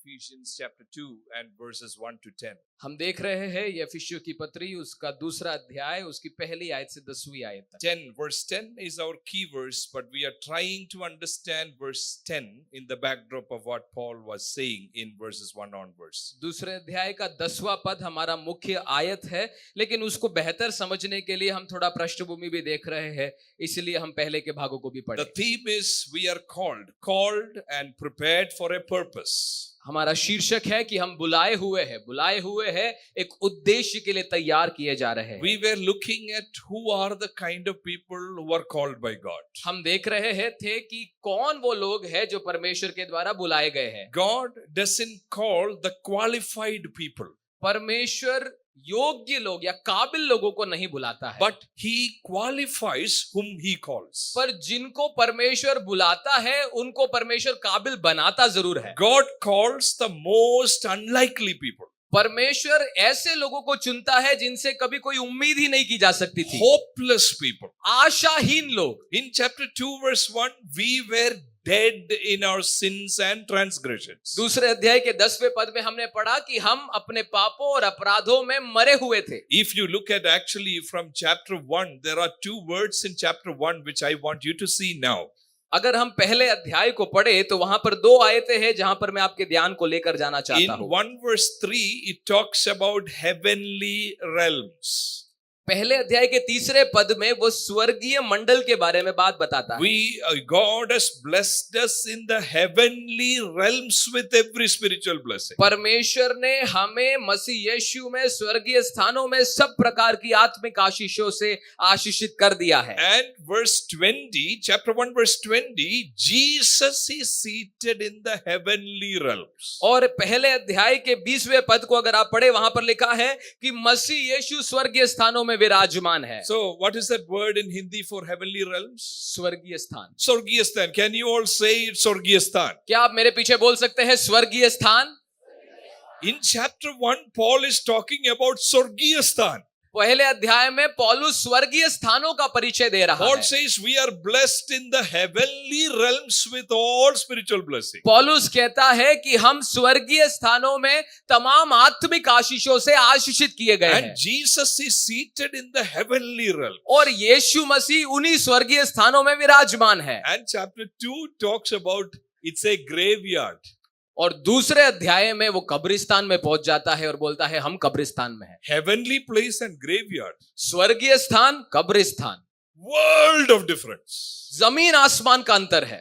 Ephesians chapter 2 and verses 1 to 10. हम देख रहे हैं यफिसियों की पत्री उसका दूसरा अध्याय उसकी पहली आयत से 10वीं आयत तक। 10 verse 10 is our key verse, but we are trying to understand verse 10 in the backdrop of what Paul was saying in verses 1 onwards. दूसरे अध्याय का 10वां पद हमारा मुख्य आयत है, लेकिन उसको बेहतर समझने के लिए हम थोड़ा पृष्ठभूमि भी देख रहे हैं, इसलिए हम पहले के भागों को भी The पढ़ें। theme is we are called and prepared for a purpose. हमारा शीर्षक है कि हम बुलाए हुए हैं एक उद्देश्य के लिए तैयार किए जा रहे हैं। We were looking at who are the kind of people who are called by God. हम देख रहे थे कि कौन वो लोग हैं जो परमेश्वर के द्वारा बुलाए गए हैं। God doesn't call the qualified people, परमेश्वर योग्य लोग या काबिल लोगों को नहीं बुलाता है, but He qualifies whom He calls. पर जिनको परमेश्वर बुलाता है उनको परमेश्वर काबिल बनाता जरूर है। God calls the most unlikely people, परमेश्वर ऐसे लोगों को चुनता है जिनसे कभी कोई उम्मीद ही नहीं की जा सकती थी, hopeless people. आशाहीन लोग। In chapter 2 verse 1, we were dead in our sins and transgressions. दूसरे अध्याय के 10वें पद में हमने पढ़ा कि हम अपने पापों और अपराधों में मरे हुए थे। If you look at actually from chapter 1, there are two words in chapter 1 which I want you to see now. अगर हम पहले अध्याय को पढ़े तो वहां पर दो आयतें हैं जहां पर मैं आपके ध्यान को लेकर जाना चाहता In हूं। 1 verse 3, it talks about heavenly realms. पहले अध्याय के तीसरे पद में वो स्वर्गीय मंडल के बारे में बात बताता है। God has blessed us in the heavenly realms with every spiritual blessing. परमेश्वर ने हमें मसीह यीशु में स्वर्गीय स्थानों में सब प्रकार की आत्मिक आशीषों से आशीषित कर दिया है। And verse 20, chapter 1 verse 20, Jesus is seated in the heavenly realms. और पहले अध्याय के 20वें पद को अगर आप पढ़े वहां पर लिखा है कि मसीह यीशु स्वर्गीय स्थानों में विराजमान है। So what is that word in Hindi for heavenly realms? स्वर्गीय स्थान। Sorgiyasthan. Can you all say it? Sorgiyasthan. क्या आप मेरे पीछे बोल सकते हैं स्वर्गीय स्थान? In chapter 1, Paul is talking about Sorgiyasthan. पहले अध्याय में पौलुस स्वर्गीय स्थानों का परिचय दे रहा Paul है। says we are blessed in the heavenly realms with all spiritual blessing. पौलुस कहता है कि हम स्वर्गीय स्थानों में तमाम आत्मिक आशीषों से आशीषित किए गए And हैं Jesus is seated in the heavenly realm. और यीशु मसीह उन्हीं स्वर्गीय स्थानों में विराजमान है। And chapter 2 talks about it's a graveyard. और दूसरे अध्याय में वो कब्रिस्तान में पहुंच जाता है और बोलता है हम कब्रिस्तान में हैं। Heavenly place and graveyard. स्वर्गीय स्थान, कब्रिस्तान, World of difference. जमीन आसमान का अंतर है।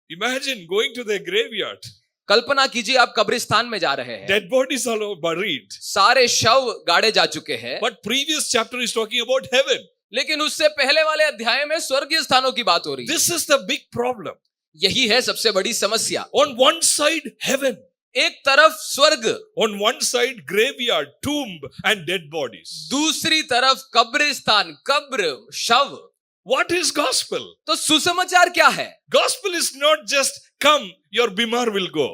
Imagine going to the graveyard. कल्पना कीजिए आप कब्रिस्तान में जा रहे हैं, Dead bodies are all buried. सारे शव गाड़े जा चुके हैं, But previous chapter is talking about heaven. लेकिन उससे पहले वाले अध्याय में स्वर्गीय स्थानों की बात हो रही है। This is the big problem. यही है सबसे बड़ी समस्या। On one side, heaven. एक तरफ स्वर्ग, On one side, graveyard, tomb, and dead bodies. दूसरी तरफ कब्रिस्तान, कब्र, शव। What is gospel? तो सुसमाचार क्या है? Gospel is not just come, your bimar will go.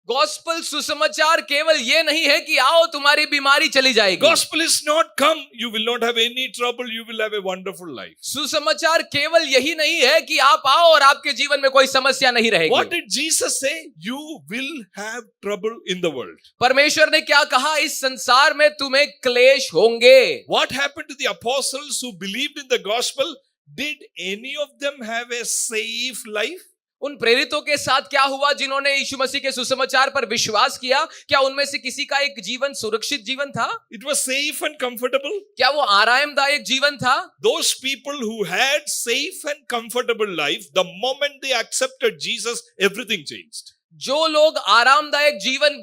Gospel सुसमाचार केवल ये नहीं है कि आओ तुम्हारी बीमारी चली जाएगी। Gospel is not come, you will not have any trouble, you will have a wonderful life. सुसमाचार केवल यही नहीं है कि आप आओ और आपके जीवन में कोई समस्या नहीं रहेगी। What did Jesus say? You will have trouble in the world. परमेश्वर ने क्या कहा? इस संसार में तुम्हें क्लेश होंगे। What happened to the apostles who believed in the gospel? Did any of them have a safe life? उन प्रेरितों के साथ क्या हुआ जिन्होंने यीशु मसीह के सुसमाचार पर विश्वास किया? क्या उनमें से किसी का एक जीवन सुरक्षित जीवन था? It was safe and comfortable. क्या वो आरामदायक जीवन था? Those people who had safe and comfortable life, the moment they accepted Jesus, everything changed. जो लोग आरामदायक जीवन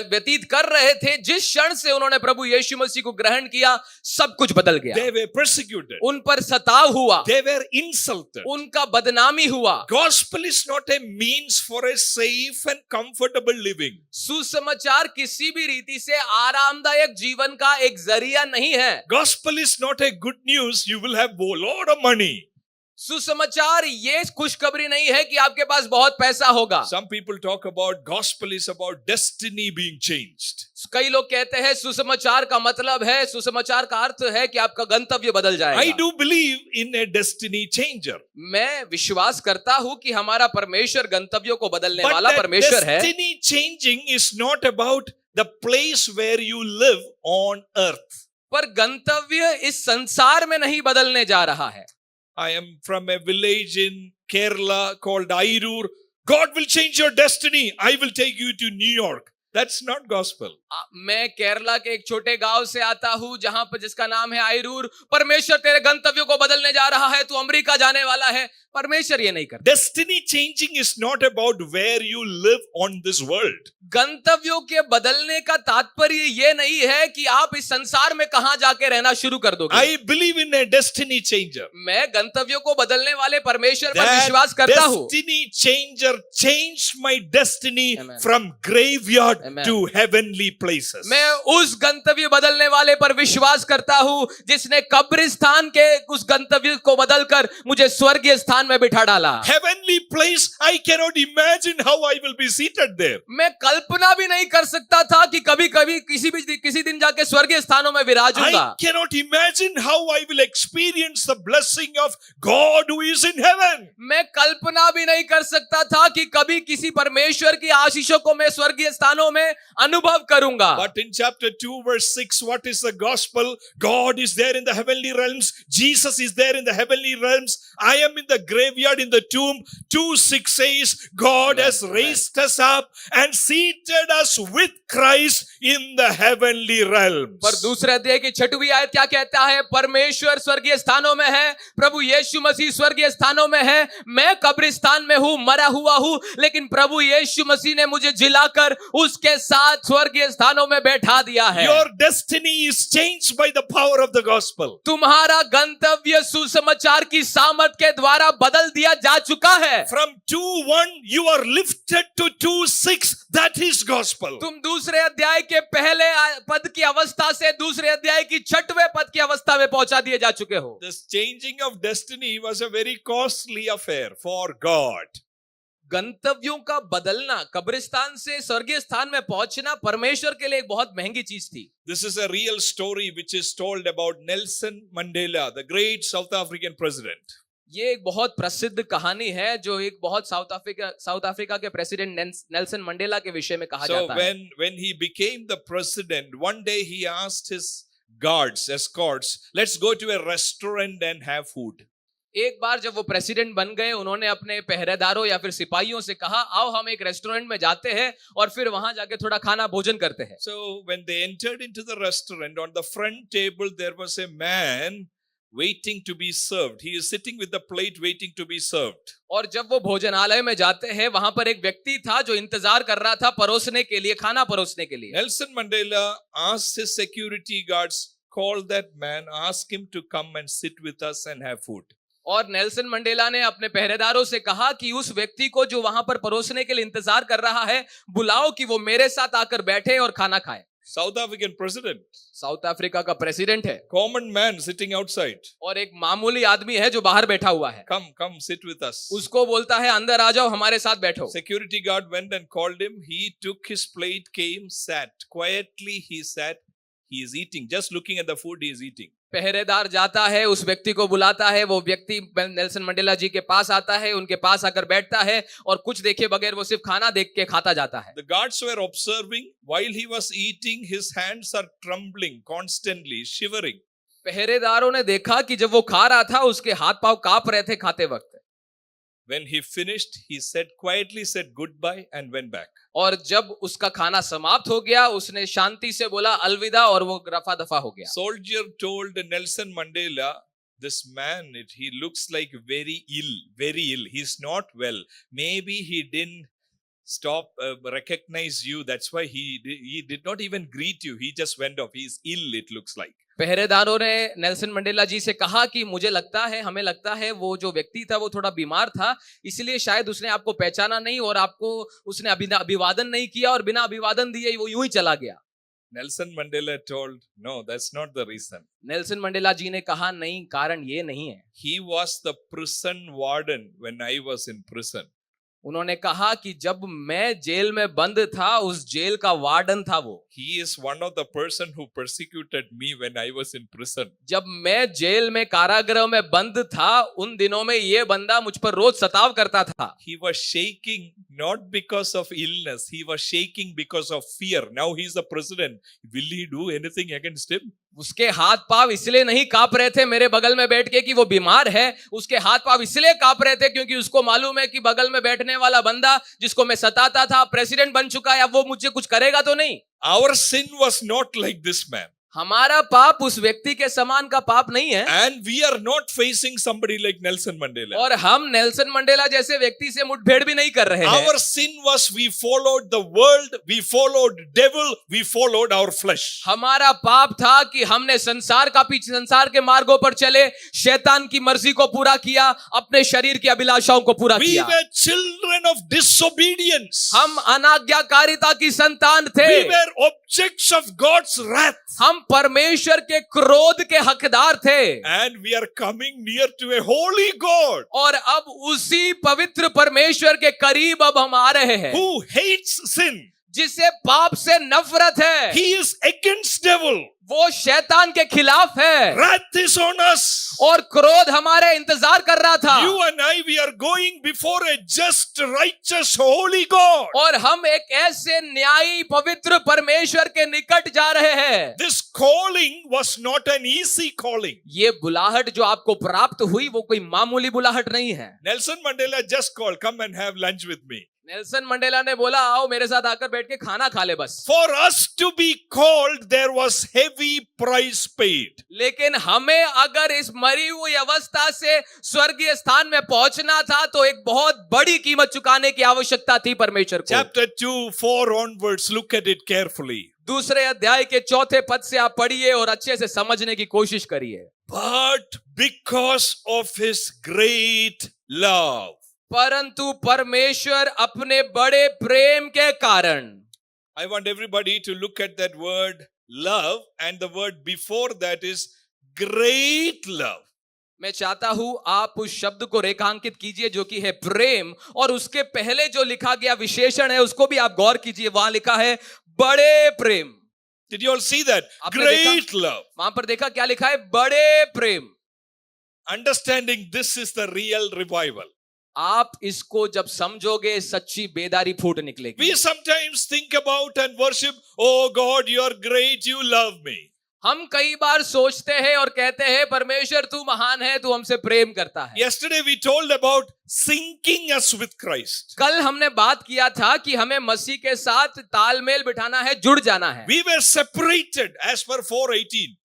व्यतीत कर रहे थे, जिस क्षण से उन्होंने प्रभु यीशु मसीह को ग्रहण किया, सब कुछ बदल गया। They were persecuted. उन पर सताव हुआ, They were insulted. उनका बदनामी हुआ। Gospel is not a means for a safe and comfortable living. सुसमाचार किसी भी रीति से आरामदायक जीवन का एक जरिया नहीं है। Gospel is not a good news, you will have a lot of money. सुसमाचार ये खुशखबरी नहीं है कि आपके पास बहुत पैसा होगा. Some people talk about gospel is about destiny being changed. कई लोग कहते हैं सुसमाचार का मतलब है, सुसमाचार का अर्थ है कि आपका गंतव्य बदल I जाएगा. do believe in a destiny changer. मैं विश्वास करता हूं कि हमारा परमेश्वर गंतव्यों को बदलने But वाला that परमेश्वर है. destiny changing is not about the place where you live on earth. पर गंतव्य इस संसार में नहीं बदलने जा रहा है. I am from a village in Kerala called Airur. God will change your destiny. I will take you to New York. That's not gospel. मैं केरला के एक छोटे गांव से आता हूं जहां पर जिसका नाम है आयरूर. परमेश्वर तेरे गंतव्यों को बदलने जा रहा है, तू अमेरिका जाने वाला है. परमेश्वर ये नहीं करता. Destiny changing is not about where you live on this world. गंतव्यों के बदलने का तात्पर्य ये नहीं है कि आप इस संसार में कहां जाके रहना शुरू कर दोगे. I believe in a destiny changer. मैं गंतव्यों को बदलने वाले परमेश्वर पर That विश्वास करता हूं. destiny changer changed my destiny Amen. from graveyard Amen. to heavenly places. मैं उस गंतव्य बदलने वाले पर विश्वास करता हूं जिसने कब्रिस्तान के उस गंतव्य को बदलकर मुझे स्वर्गीय स्थान में बिठा डाला. Heavenly place, I cannot imagine how I will be seated there. मैं कल्पना भी नहीं कर सकता था कि कभी कभी किसी दिन जाके स्वर्गीय स्थानों में विराजूंगा. I cannot imagine how I will experience the blessing of God who is in heaven. मैं कल्पना भी नहीं कर सकता था कि कभी किसी परमेश्वर की आशीषों को मैं स्वर्गीय स्थानों में अनुभव करूंगा. But in chapter 2 verse 6, what is the gospel? God is there in the heavenly realms. Jesus is there in the heavenly realms. I am in the graveyard, in the tomb. 2:6 says, God has raised us up and seated us with Christ in the heavenly realms. पर दूसरे अध्याय की 6वीं आयत क्या कहता है? परमेश्वर स्वर्गीय स्थानों में है, प्रभु यीशु मसीह स्वर्गीय स्थानों में है. मैं कब्रिस्तान में हूं, मरा हुआ हूं, लेकिन प्रभु यीशु मसीह ने मुझे जिलाकर उसके साथ स्वर्गीय स्थानों में बैठा दिया है. Your destiny is changed by the power of the gospel. तुम्हारा गंतव्य सुसमाचार की सामर्थ के द्वारा बदल दिया जा चुका है. From 2:1 you are lifted to 2:6. That is gospel. तुम दूसरे अध्याय के पहले पद की अवस्था से दूसरे अध्याय की 6वें पद की अवस्था में पहुंचा दिए जा चुके हो. This changing of destiny was a very costly affair for God. गंतव्यों का बदलना, कब्रिस्तान से स्वर्गीय स्थान में पहुंचना परमेश्वर के लिए एक बहुत महंगी चीज थी. This is a real story which is told about Nelson Mandela, the great South African president. ये एक बहुत प्रसिद्ध कहानी है जो एक बहुत साउथ अफ्रीका के प्रेसिडेंट नेल्सन मंडेला के विषय में कहा So जाता है. when he became the president, one day he asked his guards, escorts, let's go to a restaurant and have food. एक बार जब वो प्रेसिडेंट बन गए, उन्होंने अपने पहरेदारों या फिर सिपाहियों से कहा, आओ हम एक रेस्टोरेंट में जाते हैं और फिर वहां जाके थोड़ा खाना भोजन करते हैं. So when they entered into the restaurant, on the front table there was a man waiting to be served. He is sitting with the plate waiting to be served. और जब वो भोजनालय में जाते हैं, वहां पर एक व्यक्ति था जो इंतजार कर रहा था परोसने के लिए, खाना परोसने के लिए. Nelson Mandela asked his security guards, call that man, ask him to come and sit with us and have food. और नेल्सन मंडेला ने अपने पहरेदारों से कहा कि उस व्यक्ति को जो वहां पर परोसने के लिए इंतजार कर रहा है, बुलाओ कि वो मेरे साथ आकर बैठे और खाना खाए. South African president, south Africa का प्रेसिडेंट है common man sitting outside. और एक मामूली आदमी है जो बाहर बैठा हुआ है. Come sit with us. उसको बोलता है अंदर आ जाओ, हमारे साथ बैठो. Security guard went and called him. He took his plate, came, sat. Quietly he sat. He is eating. Just looking at the food, he is eating. पहरेदार जाता है, उस व्यक्ति को बुलाता है, वो व्यक्ति नेल्सन मंडेला जी के पास आता है, उनके पास आकर बैठता है और कुछ देखे बगैर वो सिर्फ खाना देख के खाता जाता है. The guards were observing. While he was eating, his hands are trembling constantly, shivering. पहरेदारों ने देखा कि जब वो खा रहा था, उसके हाथ पांव कांप रहे थे खाते वक्त. When he finished, he quietly said goodbye and went back. और जब उसका खाना समाप्त हो गया, उसने शांति से बोला अलविदा और वो रफा दफा हो गया. Soldier told Nelson Mandela, this man, he looks like very ill. He's not well. Maybe he didn't recognize you. That's why he did not even greet you. He just went off. He's ill, it looks like. पहरेदारों ने Nelson Mandela जी से कहा कि मुझे लगता है, हमें लगता है वो जो व्यक्ति था वो थोड़ा बीमार था, इसलिए शायद उसने आपको पहचाना नहीं और आपको उसने अभिवादन नहीं किया और बिना अभिवादन दिए वो यूं ही चला गया. Nelson Mandela told, no, that's not the reason. Nelson Mandela ji ने कहा नहीं, कारण ये नहीं है. He was the prison warden when I was in prison. उन्होंने कहा कि जब मैं जेल में बंद था, उस जेल का वार्डन था वो. He is one of the person who persecuted me when I was in prison. जब मैं जेल में कारागृह में बंद था, उन दिनों में ये बंदा मुझ पर रोज सताव करता था. He was shaking not because of illness. He was shaking because of fear. Now he is the president. Will he do anything against him? उसके हाथ पांव इसलिए नहीं कांप रहे थे मेरे बगल में बैठ के कि वो बीमार है. उसके हाथ पांव इसलिए कांप रहे थे क्योंकि उसको मालूम है कि बगल में बैठने वाला बंदा जिसको मैं सताता था प्रेसिडेंट बन चुका है, अब वो मुझे कुछ करेगा तो नहीं. Our sin was not like this man. हमारा पाप उस व्यक्ति के समान का पाप नहीं है. And we are not facing somebody like Nelson Mandela. और हम नेल्सन मंडेला जैसे व्यक्ति से मुठभेड़ भी नहीं कर रहे हैं. Our sin was we followed the world, we followed devil, we followed our flesh. हमारा पाप था कि हमने संसार का पीछे, संसार के मार्गों पर चले, शैतान की मर्जी को पूरा किया, अपने शरीर की अभिलाषाओं को पूरा We किया. were children of disobedience. हम अनाज्ञाकारिता की संतान थे. We were objects of God's wrath. हम परमेश्वर के क्रोध के हकदार थे. And we are coming near to a holy God और अब उसी पवित्र परमेश्वर के करीब अब हम आ रहे हैं, who hates sin. जिसे पाप से नफरत है. He is against devil. वो शैतान के खिलाफ है. Wrath is on us. और क्रोध हमारे इंतजार कर रहा था. You and I, we are going before a just, righteous, holy God. और हम एक ऐसे न्यायी पवित्र परमेश्वर के निकट जा रहे हैं. This calling was not an easy calling. ये बुलाहट जो आपको प्राप्त हुई वो कोई मामूली बुलाहट नहीं है. Nelson Mandela just called, come and have lunch with me. Nelson Mandela ने बोला आओ मेरे साथ आकर बैठ के खाना खा ले बस. For us to be called, there was heavy price paid. लेकिन हमें अगर इस मरी हुई अवस्था से स्वर्गीय स्थान में पहुंचना था तो एक बहुत बड़ी कीमत चुकाने की आवश्यकता थी परमेश्वर को. Chapter 2:4 onwards, look at it carefully. दूसरे अध्याय के चौथे पद से आप पढ़िए और अच्छे से समझने की कोशिश करिए. But because of his great love. परंतु परमेश्वर अपने बड़े प्रेम के कारण. I want everybody to look at that word love, and the word before that is great love. मैं चाहता हूं आप उस शब्द को रेखांकित कीजिए जो कि है प्रेम, और उसके पहले जो लिखा गया विशेषण है उसको भी आप गौर कीजिए. वहां लिखा है बड़े प्रेम. Did you all see that? आपने Great देखा? love. वहां पर देखा क्या लिखा है? बड़े प्रेम. Understanding this is the real revival. आप इसको जब समझोगे सच्ची बेदारी फूट निकलेगी. We sometimes think about and worship, oh God, you are great, you love me. हम कई बार सोचते हैं और कहते हैं परमेश्वर तू महान है, तू हमसे प्रेम करता है. Yesterday we told about syncing us with Christ. कल हमने बात किया था कि हमें मसीह के साथ तालमेल बिठाना है, जुड़ जाना है. We were separated as per 4:18.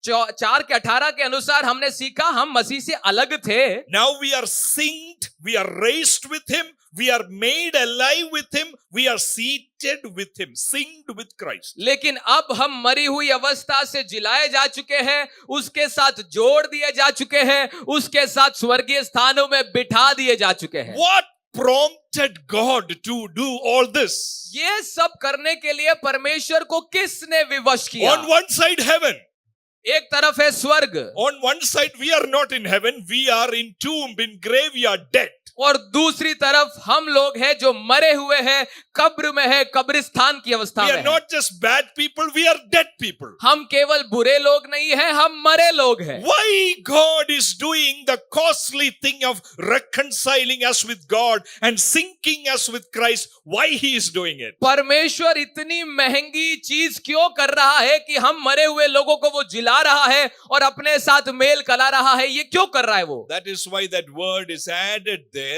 4:18 के अनुसार हमने सीखा हम मसीह से अलग थे. Now we are synced, we are raised with him, we are made alive with him, we are seated with him, synced with Christ. लेकिन अब हम मरी हुई अवस्था से जिलाए जा चुके हैं, उसके साथ जोड़ दिए जा चुके हैं, उसके साथ स्वर्गीय स्थानों में बिठा दिए जा चुके हैं. What prompted God to do all this? ये सब करने के लिए परमेश्वर को किसने विवश किया? On one side heaven. एक तरफ है स्वर्ग. On one side we are not in heaven, we are in tomb, in graveyard, dead. और दूसरी तरफ हम लोग हैं जो मरे हुए हैं, कब्र में है, कब्रिस्तान की अवस्था We में are है. not just bad people, we are dead people. हम केवल बुरे लोग नहीं हैं, हम मरे लोग हैं. Why God is doing the costly thing of reconciling us with God and syncing us with Christ? Why he is doing it? परमेश्वर इतनी महंगी चीज क्यों कर रहा है कि हम मरे हुए लोगों को वो जिला रहा है और अपने साथ मेल कला रहा है? ये क्यों कर रहा है वो? That is why that word is added there,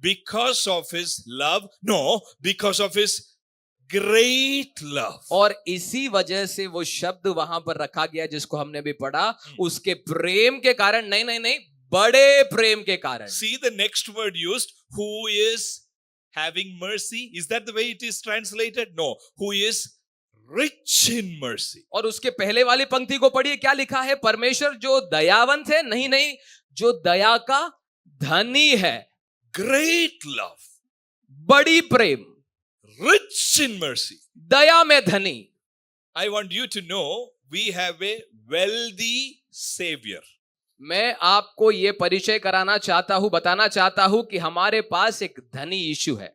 because of his love. No, because of his great love. और इसी वजह से वो शब्द वहां पर रखा गया जिसको हमने भी पढ़ा, उसके प्रेम के कारण. नहीं नहीं नहीं, बड़े प्रेम के कारण. See the next word used, who is having mercy. Is that the way it is translated? No, who is rich in mercy. और उसके पहले वाली पंक्ति को पढ़िए, क्या लिखा है? परमेश्वर जो दयावंत है. नहीं नहीं, जो दया का धनी है. Great love. बड़ी प्रेम. Rich in mercy. दया में धनी. I want you to know we have a wealthy Savior. मैं आपको ये परिचय कराना चाहता हूं, बताना चाहता हूं कि हमारे पास एक धनी यीशु है।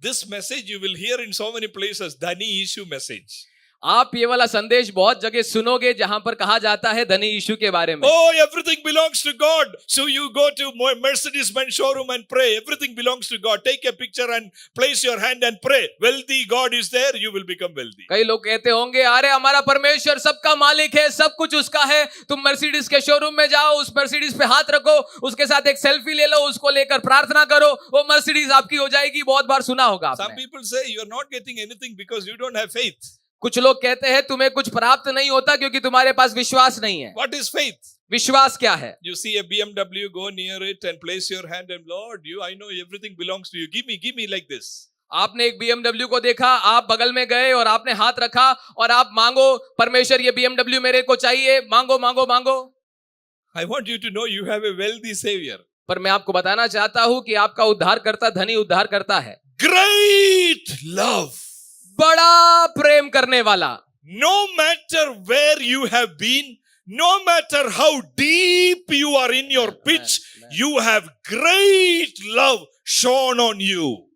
This message you will hear in so many places, Dhani issue message. आप ये वाला संदेश बहुत जगह सुनोगे जहां पर कहा जाता है धनी यीशु के बारे में। Oh, everything belongs to God. So you go to Mercedes-Benz showroom and pray. Everything belongs to God. Take a picture and place your hand and pray. Wealthy God is there, you will become wealthy. कई लोग कहते होंगे अरे हमारा परमेश्वर सबका मालिक है, सब कुछ उसका है। तुम मर्सिडीज के शोरूम में जाओ, उस मर्सिडीज पे हाथ रखो, उसके साथ एक सेल्फी ले लो, उसको लेकर प्रार्थना करो, वो मर्सिडीज आपकी हो जाएगी। बहुत बार सुना होगा Some आपने। people say you are not getting anything because you don't have faith. कुछ लोग कहते हैं तुम्हें कुछ प्राप्त नहीं होता क्योंकि तुम्हारे पास विश्वास नहीं है। What is faith? विश्वास क्या है? You see a BMW, go near it and place your hand and Lord, I know everything belongs to you. Give me like this. आपने एक BMW को देखा, आप बगल में गए और आपने हाथ रखा और आप मांगो, परमेश्वर ये BMW मेरे को चाहिए, मांगो मांगो मांगो। I want you to know you have a wealthy Savior. पर मैं आपको बताना चाहता हूं कि आपका उद्धारकर्ता धनी उद्धारकर्ता है। Great love. बड़ा प्रेम करने वाला। No matter where you have been, no matter how deep you are in your pitch, you have great love shown on you.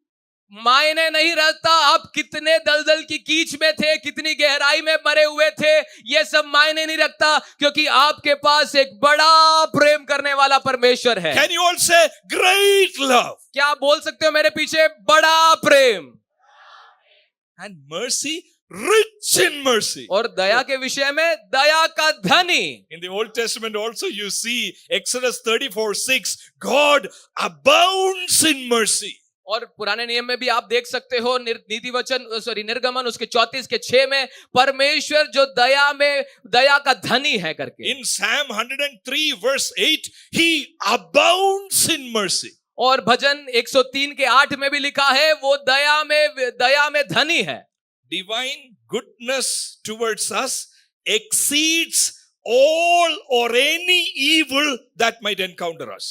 मायने नहीं रखता आप कितने दलदल की कीच में थे, कितनी गहराई में मरे हुए थे, ये सब मायने नहीं रखता क्योंकि आपके पास एक बड़ा प्रेम करने वाला परमेश्वर है। Can you all say great love? क्या आप बोल सकते हो मेरे पीछे बड़ा प्रेम? And mercy, rich in mercy. और दया के विषय में दया का धनी। In the Old Testament also you see Exodus 34:6, God abounds in mercy. और पुराने नियम में भी आप देख सकते हो नीति वचन निर्गमन उसके 34:6 में परमेश्वर जो दया का धनी है करके। In Psalm 103:8, he abounds in mercy. और भजन 103:8 में भी लिखा है वो दया में धनी है। Divine goodness towards us exceeds all or any evil that might encounter us.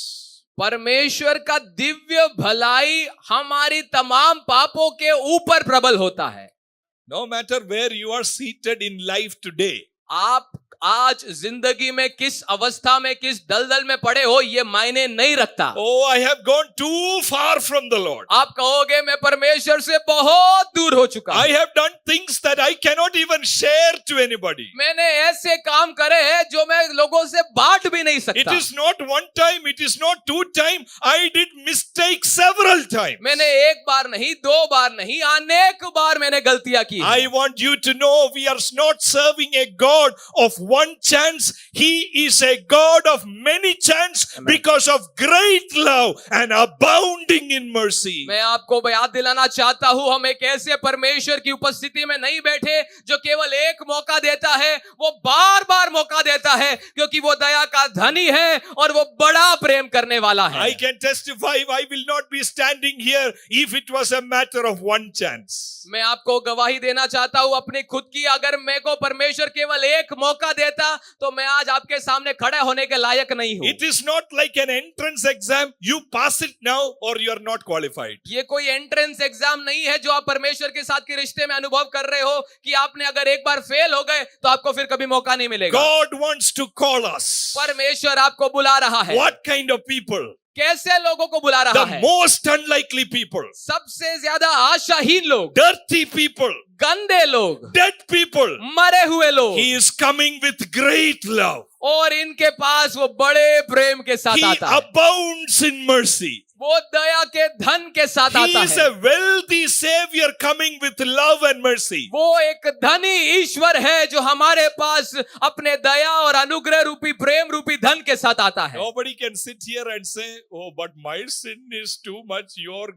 परमेश्वर का दिव्य भलाई हमारी तमाम पापों के ऊपर प्रबल होता है। No matter where you are seated in life today, आप आज जिंदगी में किस अवस्था में किस दलदल में पड़े हो ये मायने नहीं रखता। oh, I have gone too far from the Lord. आप कहोगे मैं परमेश्वर से बहुत दूर हो चुका हूं। I have done things that I cannot even share to anybody. मैंने ऐसे काम करे हैं जो मैं लोगों से बांट भी नहीं सकता। It is not one time, it is not two time. I did mistakes several times. मैंने एक बार नहीं, दो बार नहीं, अनेक बार मैंने गलतियां की। I want you to know we are not serving a God of one chance. He is a God of many chance. Amen. Because of great love and abounding in mercy. मैं आपको याद दिलाना चाहता हूं हम एक ऐसे परमेश्वर की उपस्थिति में नहीं बैठे जो केवल एक मौका देता है, वो बार बार मौका देता है क्योंकि वो दया का धनी है और वो बड़ा प्रेम करने वाला है। I can testify I will not be standing here if it was a matter of one chance. मैं आपको गवाही देना चाहता हूं अपनी खुद की, अगर मेरे को परमेश्वर केवल एक मौका देता तो मैं आज आपके सामने खड़े होने के लायक नहीं हूं। It is not like an entrance exam. You pass it now or you are not qualified. ये कोई एंट्रेंस एग्जाम नहीं है जो आप परमेश्वर के साथ के रिश्ते में अनुभव कर रहे हो कि आपने अगर एक बार फेल हो गए तो आपको फिर कभी मौका नहीं मिलेगा। God wants to call us. परमेश्वर आपको बुला रहा है। What kind of people? कैसे लोगों को बुला रहा The है? most unlikely people. सबसे ज्यादा आशाहीन लोग, Dirty people. गंदे लोग, Dead people. मरे हुए लोग। He is coming with great love. और इनके पास वो बड़े प्रेम के साथ He आता है, abounds in mercy. वो दया के धन के साथ He आता is है। a wealthy Savior coming with love and mercy. वो एक धनी ईश्वर है जो हमारे पास अपने दया और अनुग्रह रूपी प्रेम रूपी धन के साथ आता है। Nobody can sit here and say, "Oh, but my sin is too much. Your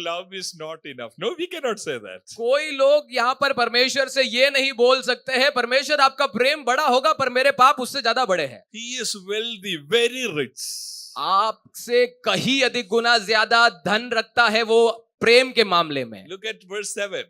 love is not enough." No, we cannot say that. कोई लोग यहाँ पर परमेश्वर से ये नहीं बोल सकते हैं परमेश्वर आपका प्रेम बड़ा होगा पर मेरे पाप उससे ज्यादा बड़े हैं। He is wealthy, very rich. आपसे कहीं अधिक गुना ज्यादा धन रखता है वो प्रेम के मामले में। Look at verse 7.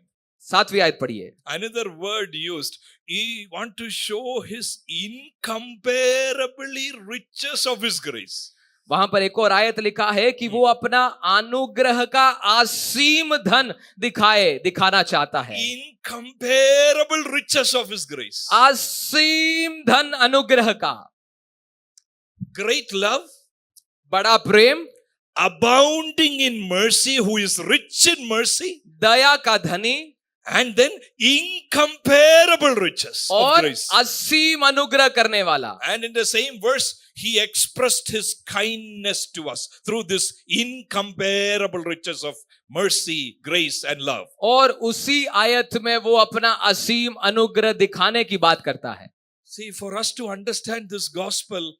7वीं आयत पढ़िए। Another word used. He want to show his incomparably riches of his grace. वहां पर एक और आयत लिखा है कि वो अपना अनुग्रह का असीम धन दिखाना चाहता है। Incomparable riches of His grace. असीम धन अनुग्रह का, Great love, बड़ा प्रेम, abounding in mercy, who is rich in mercy, दया का धनी, and then incomparable riches of और grace. असीम अनुग्रह करने वाला। And in the same verse, He expressed His kindness to us through this incomparable riches of mercy, grace, and love. और उसी आयत में वो अपना असीम अनुग्रह दिखाने की बात करता है। See, for us to understand this gospel,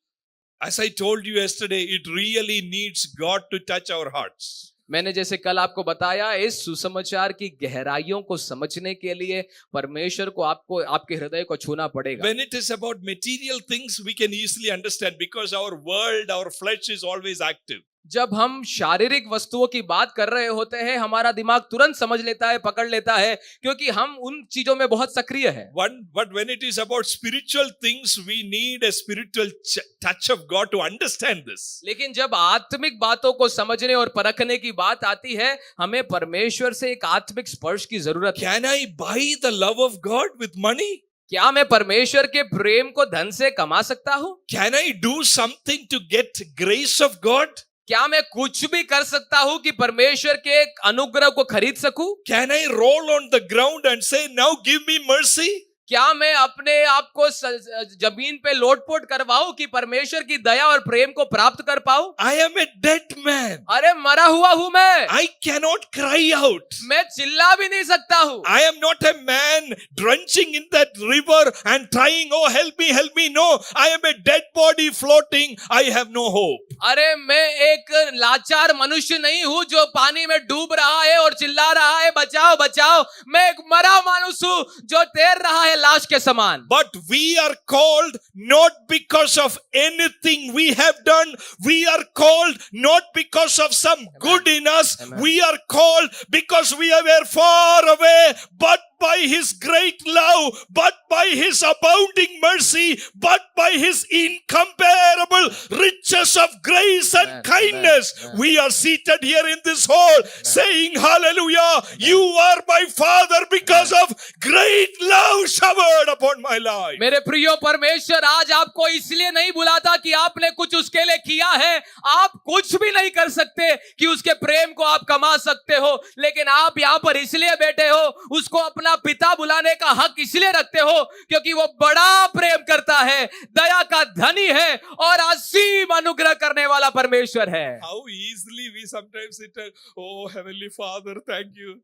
as I told you yesterday, it really needs God to touch our hearts. मैंने जैसे कल आपको बताया, इस सुसमाचार की गहराइयों को समझने के लिए परमेश्वर को आपके हृदय को छूना पड़ेगा। When it is about material things, we can easily understand because our world, our flesh is always active. जब हम शारीरिक वस्तुओं की बात कर रहे होते हैं, हमारा दिमाग तुरंत समझ लेता है, पकड़ लेता है, क्योंकि हम उन चीजों में बहुत सक्रिय है। But when it is about spiritual things, we need a spiritual touch of God to understand this. लेकिन जब आत्मिक बातों को समझने और परखने की बात आती है, हमें परमेश्वर से एक आत्मिक स्पर्श की जरूरत है। Can I buy the love of God with money? क्या मैं परमेश्वर के प्रेम को धन से कमा सकता हूँ? Can I do something to get grace of God? क्या मैं कुछ भी कर सकता हूँ कि परमेश्वर के अनुग्रह को खरीद सकूं? Can I roll on the ground and say, now give me mercy? क्या मैं अपने आप को जमीन पे लोटपोट करवाऊं कि परमेश्वर की दया और प्रेम को प्राप्त कर पाऊं? I am a dead man. अरे मरा हुआ हूं मैं। I cannot cry out. मैं चिल्ला भी नहीं सकता हूं। I am not a man drenching in that river and trying, oh help me, help me. No, I am a dead body floating. I have no hope. अरे मैं एक लाचार मनुष्य नहीं हूं जो पानी में डूब रहा है और चिल्ला रहा है बचाओ बचाओ। मैं एक मरा मानुस हूं जो तैर रहा है लाश के समान। But we are called not because of anything we have done. We are called not because of some good in us. Amen. We are called because we were far away, but by His great love, but by His abounding mercy, but by His incomparable riches of grace and Amen. kindness, Amen. we are seated here in this hall saying hallelujah, you are my Father because of great love showered upon my life. मेरे प्रियो, परमेश्वर आज आपको इसलिए नहीं बुलाता कि आपने कुछ उसके लिए किया है। आप कुछ भी नहीं कर सकते कि उसके प्रेम को आप कमा सकते हो, लेकिन आप यहाँ पर इसलिए बैठे हो, उसको अपना पिता बुलाने का हक इसलिए रखते हो क्योंकि वो बड़ा प्रेम करता है, दया का धनी है और असीम अनुग्रह करने वाला परमेश्वर है। How easily we sometimes sit and, oh Heavenly Father, thank you.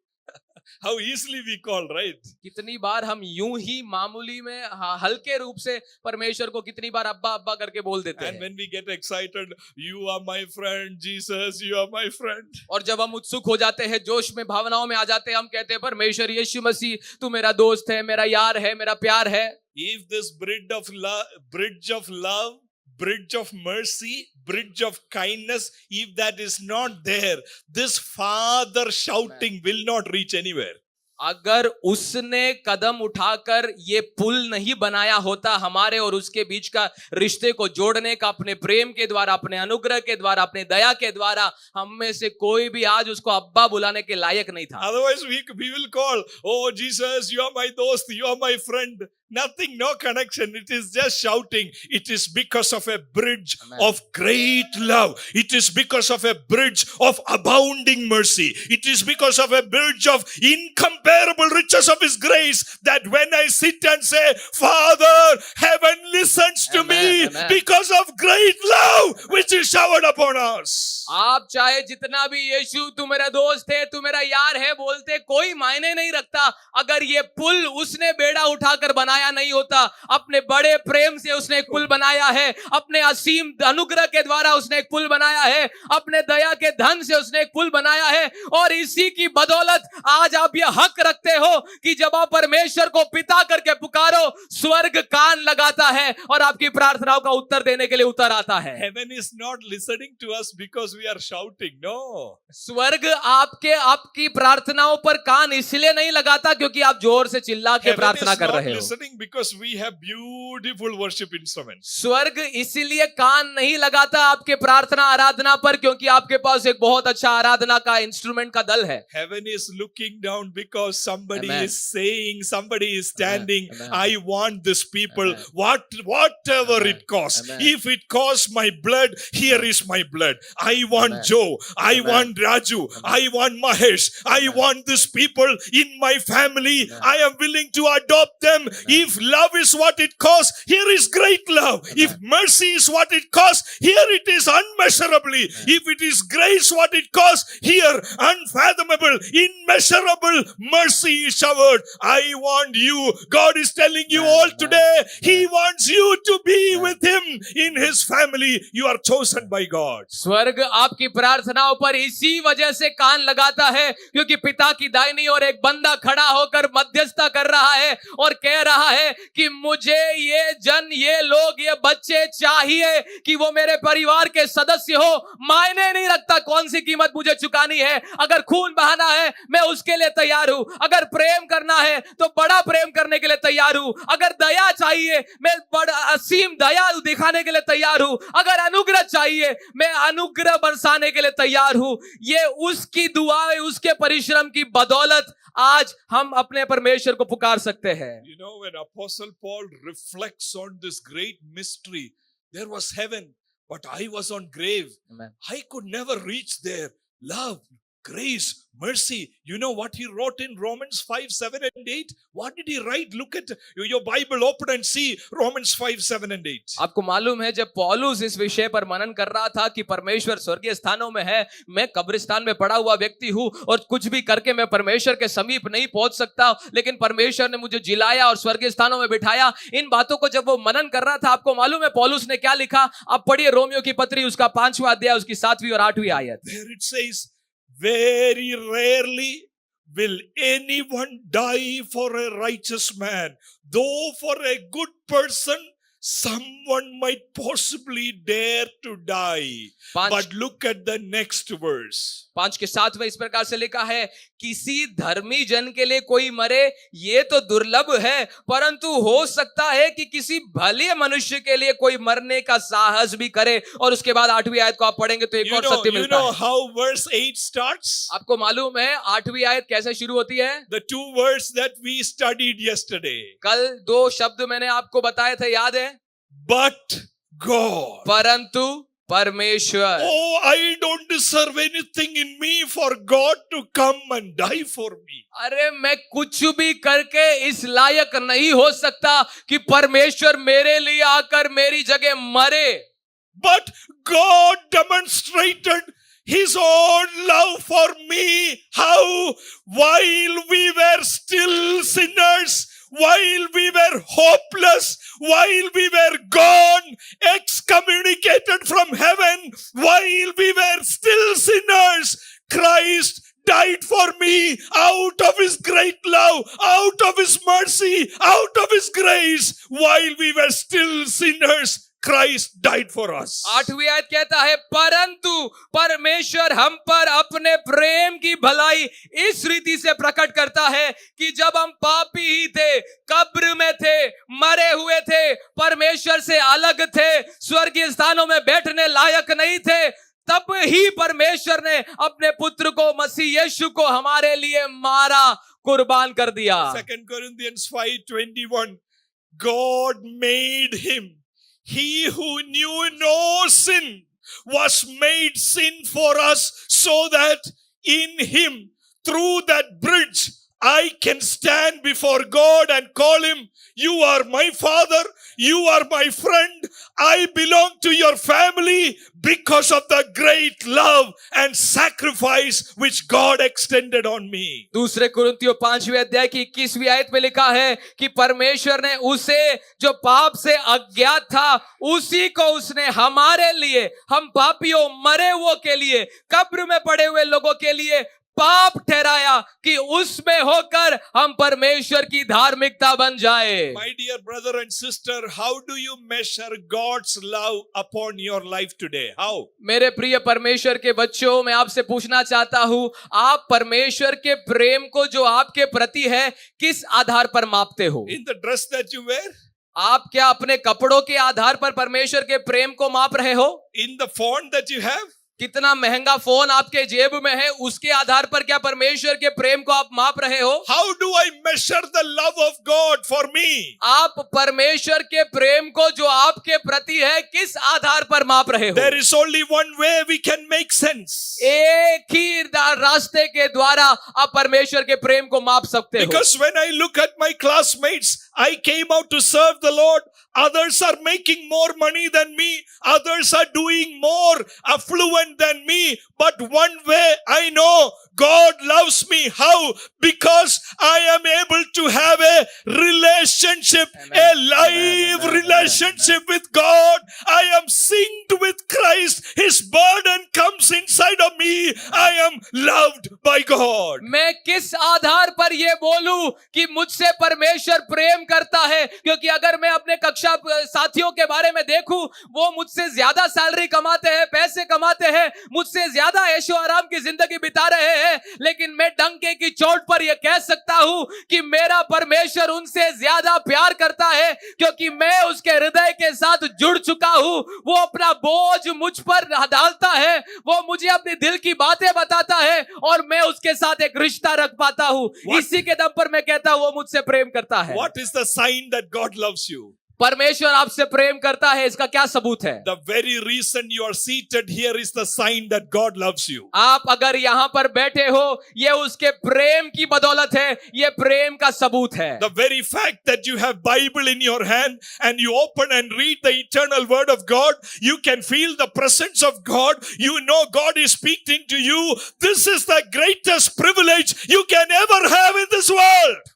How easily we call, right? कितनी बार हम यूं ही मामूली में हल्के रूप से परमेश्वर को कितनी बार अब्बा अब्बा करके बोल देते And हैं। when we get excited, you are my friend, Jesus, you are my friend. और जब हम उत्सुक हो जाते हैं, जोश में भावनाओं में आ जाते हैं, हम कहते हैं परमेश्वर यीशु मसीह तू मेरा दोस्त है, मेरा यार है, मेरा प्यार है। If this bridge of love, bridge of mercy, bridge of kindness, if that is not there, this Father shouting will not reach anywhere. अगर उसने कदम उठाकर ये पुल नहीं बनाया होता हमारे और उसके बीच का रिश्ते को जोड़ने का, अपने प्रेम के द्वारा, अपने अनुग्रह के द्वारा, अपने दया के द्वारा, हम में से कोई भी आज उसको अब्बा बुलाने के लायक नहीं था। Otherwise we will call, oh Jesus, you are my dost, you are my friend. Nothing, no connection. It is just shouting. It is because of a bridge Amen. of great love. It is because of a bridge of abounding mercy. It is because of a bridge of incomparable riches of His grace that when I sit and say, Father, heaven listens to Amen. me Amen. because of great love which is showered upon us. आप चाहे जितना भी यीशु तू मेरा दोस्त है, तू मेरा यार है बोलते, कोई मायने नहीं रखता अगर ये पुल उसने बेड़ा उठाकर बनाया नहीं होता। अपने बड़े प्रेम से उसने एक पुल बनाया है, अपने असीम अनुग्रह के द्वारा उसने एक पुल बनाया है, अपने दया के धन से उसने एक पुल बनाया है, और इसी की बदौलत आज आप ये हक रखते हो कि जब आप परमेश्वर को पिता करके पुकारो, स्वर्ग कान लगाता है और आपकी प्रार्थनाओं का उत्तर देने के लिए उतर आता है। Heaven is not listening to us because we are shouting. No. स्वर्ग आपकी प्रार्थनाओं पर कान इसलिए नहीं लगाता क्योंकि आप जोर से चिल्ला के Heaven प्रार्थना is कर not रहे हो। listening listening because we have beautiful worship instruments. स्वर्ग इसीलिए कान नहीं लगाता आपके प्रार्थना आराधना पर, क्योंकि आपके पास एक बहुत अच्छा आराधना का इंस्ट्रूमेंट का दल है। Heaven is looking down because somebody Amen. is saying, somebody is standing, Amen. I want this people, Amen. whatever Amen. it costs. Amen. If it costs my blood, here is my blood. I want Amen. Joe, I Amen. want Raju, I want Mahesh, I want these people in my family. Amen. I am willing to adopt them. If love is what it costs, here is great love. Amen. If mercy is what it costs, here it is unmeasurably. If it is grace what it costs, here unfathomable, immeasurable mercy is showered. I want you. God is telling you all today, He wants you to be with Him in His family. You are chosen by God. स्वर्ग आपकी प्रार्थनाओं पर इसी वजह से कान लगाता है, क्योंकि पिता की दाहिनी ओर एक बंदा खड़ा होकर मध्यस्थता कर रहा है और कह रहा है कि मुझे ये लोग ये बच्चे चाहिए कि वो मेरे परिवार के सदस्य हो। मायने नहीं रखता कौन सी कीमत मुझे चुकानी है। अगर खून बहाना है मैं उसके लिए तैयार हूं। अगर प्रेम करना है तो बड़ा प्रेम करने के लिए तैयार हूं। अगर दया चाहिए मैं बड़ा असीम दया दिखाने के लिए तैयार हूं। अगर अनुग्रह चाहिए मैं अनुग्रह बरसाने के लिए तैयार हूं। ये उसकी दुआ है, उसके परिश्रम की बदौलत आज हम अपने परमेश्वर को पुकार सकते हैं। You know, when Apostle Paul reflects on this great mystery, there was heaven, but I was on grave. Amen. I could never reach there. Love, grace, mercy. You know what he wrote in Romans 5, 7 and 8? What did he write? Look at your Bible, open and see Romans 5, 7 and 8. आपको मालूम है जब पौलुस इस विषय पर मनन कर रहा था कि परमेश्वर स्वर्गीय स्थानों में है, मैं कब्रिस्तान में पड़ा हुआ व्यक्ति हूं और कुछ भी करके मैं परमेश्वर के समीप नहीं पहुंच सकता, लेकिन परमेश्वर ने मुझे जिलाया और स्वर्गीय स्थानों में बिठाया। इन बातों को जब वो मनन कर रहा था, आपको मालूम है पौलुस ने क्या लिखा? आप पढ़िए रोमियो की पत्री उसका 5वां अध्याय उसकी 7वीं और 8वीं आयत। There it says, very rarely will anyone die for a righteous man, though for a good person someone might possibly dare to die. But look at the next verse. 5 के 7 में इस प्रकार से लिखा है, किसी धर्मी जन के लिए कोई मरे ये तो दुर्लभ है, परंतु हो सकता है कि किसी भले मनुष्य के लिए कोई मरने का साहस भी करे। और उसके बाद 8वीं आयत को आप पढ़ेंगे तो एक और सत्य You मिलता know है। how verse 8 starts? आपको मालूम है 8वीं आयत कैसे शुरू होती है? The two words that we studied yesterday. कल 2 शब्द मैंने आपको बताए थे, याद है? But God. परंतु परमेश्वर। Oh, I don't deserve anything in me for God to come and die for me. अरे मैं कुछ भी करके इस लायक नहीं हो सकता कि परमेश्वर मेरे लिए आकर मेरी जगह मरे। But God demonstrated His own love for me. How? While we were still sinners, while we were hopeless, while we were gone, excommunicated from heaven, while we were still sinners, Christ died for me out of His great love, out of His mercy, out of His grace. While we were still sinners, Christ died for us. 8वीं आयत कहता है, परंतु परमेश्वर हम पर अपने प्रेम की भलाई इस रीति से प्रकट करता है कि जब हम पापी ही थे, कब्र में थे, मरे हुए थे, परमेश्वर से अलग थे, स्वर्गीय स्थानों में बैठने लायक नहीं थे, तब ही परमेश्वर ने अपने पुत्र को, मसीह यीशु को हमारे लिए मारा, कुर्बान कर दिया। 2 Corinthians 5:21, God made Him, He who knew no sin was made sin for us, so that in Him, through that bridge, I can stand before God and call Him, you are my Father, you are my friend, I belong to your family because of the great love and sacrifice which God extended on me. दूसरे कुरिन्थियों 5वें अध्याय की 21वीं आयत में लिखा है कि परमेश्वर ने उसे जो पाप से अज्ञात था, उसी को उसने हमारे लिए, हम पापियों, मरे हुओं के लिए, कब्र में पड़े हुए लोगों के लिए पाप ठहराया कि उसमें होकर हम परमेश्वर की धार्मिकता बन जाए। My dear brother and sister, how do you measure God's love upon your life today? How? मेरे प्रिय परमेश्वर के बच्चों, मैं आपसे पूछना चाहता हूं, आप परमेश्वर के प्रेम को जो आपके प्रति है किस आधार पर मापते हो? In the dress that you wear? आप क्या अपने कपड़ों के आधार पर परमेश्वर के प्रेम को माप रहे हो? In the phone that you have? कितना महंगा फोन आपके जेब में है, उसके आधार पर क्या परमेश्वर के प्रेम को आप माप रहे हो? How do I measure the love of God for me? आप परमेश्वर के प्रेम को जो आपके प्रति है किस आधार पर माप रहे हो? There is only one way we can make sense. एक ही रास्ते के द्वारा आप परमेश्वर के प्रेम को माप सकते हो। Because when I look at my classmates, I came out to serve the Lord. Others are making more money than me. Others are doing more affluent than me. But one way I know God loves me. How? Because I am able to have a relationship, a live relationship with God. I am synced with Christ. His burden comes inside of me. I am loved by God. मैं किस आधार पर ये बोलूं कि मुझसे परमेश्वर प्रेम करता है? क्योंकि अगर मैं अपने कक्षा साथियों के बारे में देखूं, वो मुझसे ज्यादा सैलरी कमाते हैं, पैसे कमाते हैं, मुझसे ज्यादा ऐशो आराम की जिंदगी बिता रहे हैं, लेकिन मैं डंके की चोट पर यह कह सकता हूं कि मेरा परमेश्वर उनसे ज्यादा प्यार करता है, क्योंकि मैं उसके हृदय के साथ जुड़ चुका हूं। वो अपना बोझ मुझ पर डालता है, वो मुझे अपने दिल की बातें बताता है और मैं उसके साथ एक रिश्ता रख पाता हूं। इसी के दम पर मैं कहता हूं वो मुझसे प्रेम करता है। What is the sign that God loves you? परमेश्वर आपसे प्रेम करता है, इसका क्या सबूत है? The very reason you are seated here is the sign that God loves you. आप अगर यहां पर बैठे हो, ये उसके प्रेम की बदौलत है, ये प्रेम का सबूत है। The very fact that you have Bible in your hand and you open and read the eternal word of God, you can feel the presence of God. You know God is speaking to you. This is the greatest privilege you can ever have in this world.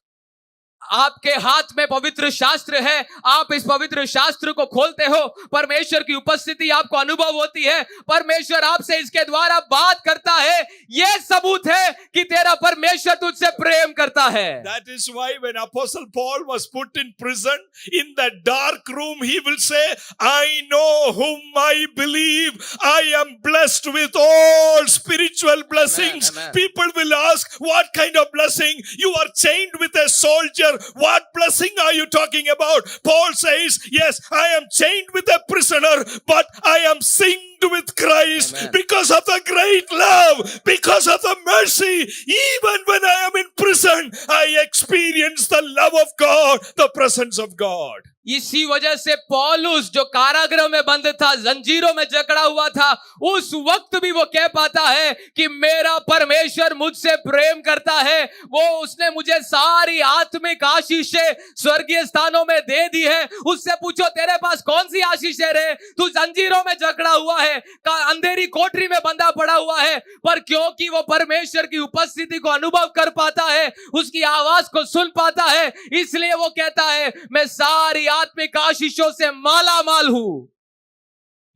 आपके हाथ में पवित्र शास्त्र है, आप इस पवित्र शास्त्र को खोलते हो, परमेश्वर की उपस्थिति आपको अनुभव होती है, परमेश्वर आपसे इसके द्वारा बात करता है। यह सबूत है कि तेरा परमेश्वर तुझसे प्रेम करता है। That is why when Apostle Paul was put in prison, in that dark room, he will say, I know whom I believe. I am blessed with all spiritual blessings. Amen. People will ask, what kind of blessing? You are chained with a soldier. What blessing are you talking about? Paul says, yes, I am chained with a prisoner, but I am synced with Christ. Amen. Because of the great love, because of the mercy. Even when I am in prison, I experience the love of God, the presence of God. इसी वजह से पौलुस जो कारागृह में बंद था, जंजीरों में जकड़ा हुआ था, उस वक्त भी वो कह पाता है कि मेरा परमेश्वर मुझसे प्रेम करता है। वो उसने मुझे सारी आत्मिक आशीषें स्वर्गीय स्थानों में दे दी है। उससे पूछो तेरे पास कौन सी आशीषें रे? तू जंजीरों में जकड़ा हुआ है, अंधेरी कोठरी में बंधा पड़ा हुआ है, पर क्योंकि वो परमेश्वर की उपस्थिति को अनुभव कर पाता है, उसकी आवाज को सुन पाता है, इसलिए वो कहता है मैं सारी आत्मिक आशीषों से माला माल हूं।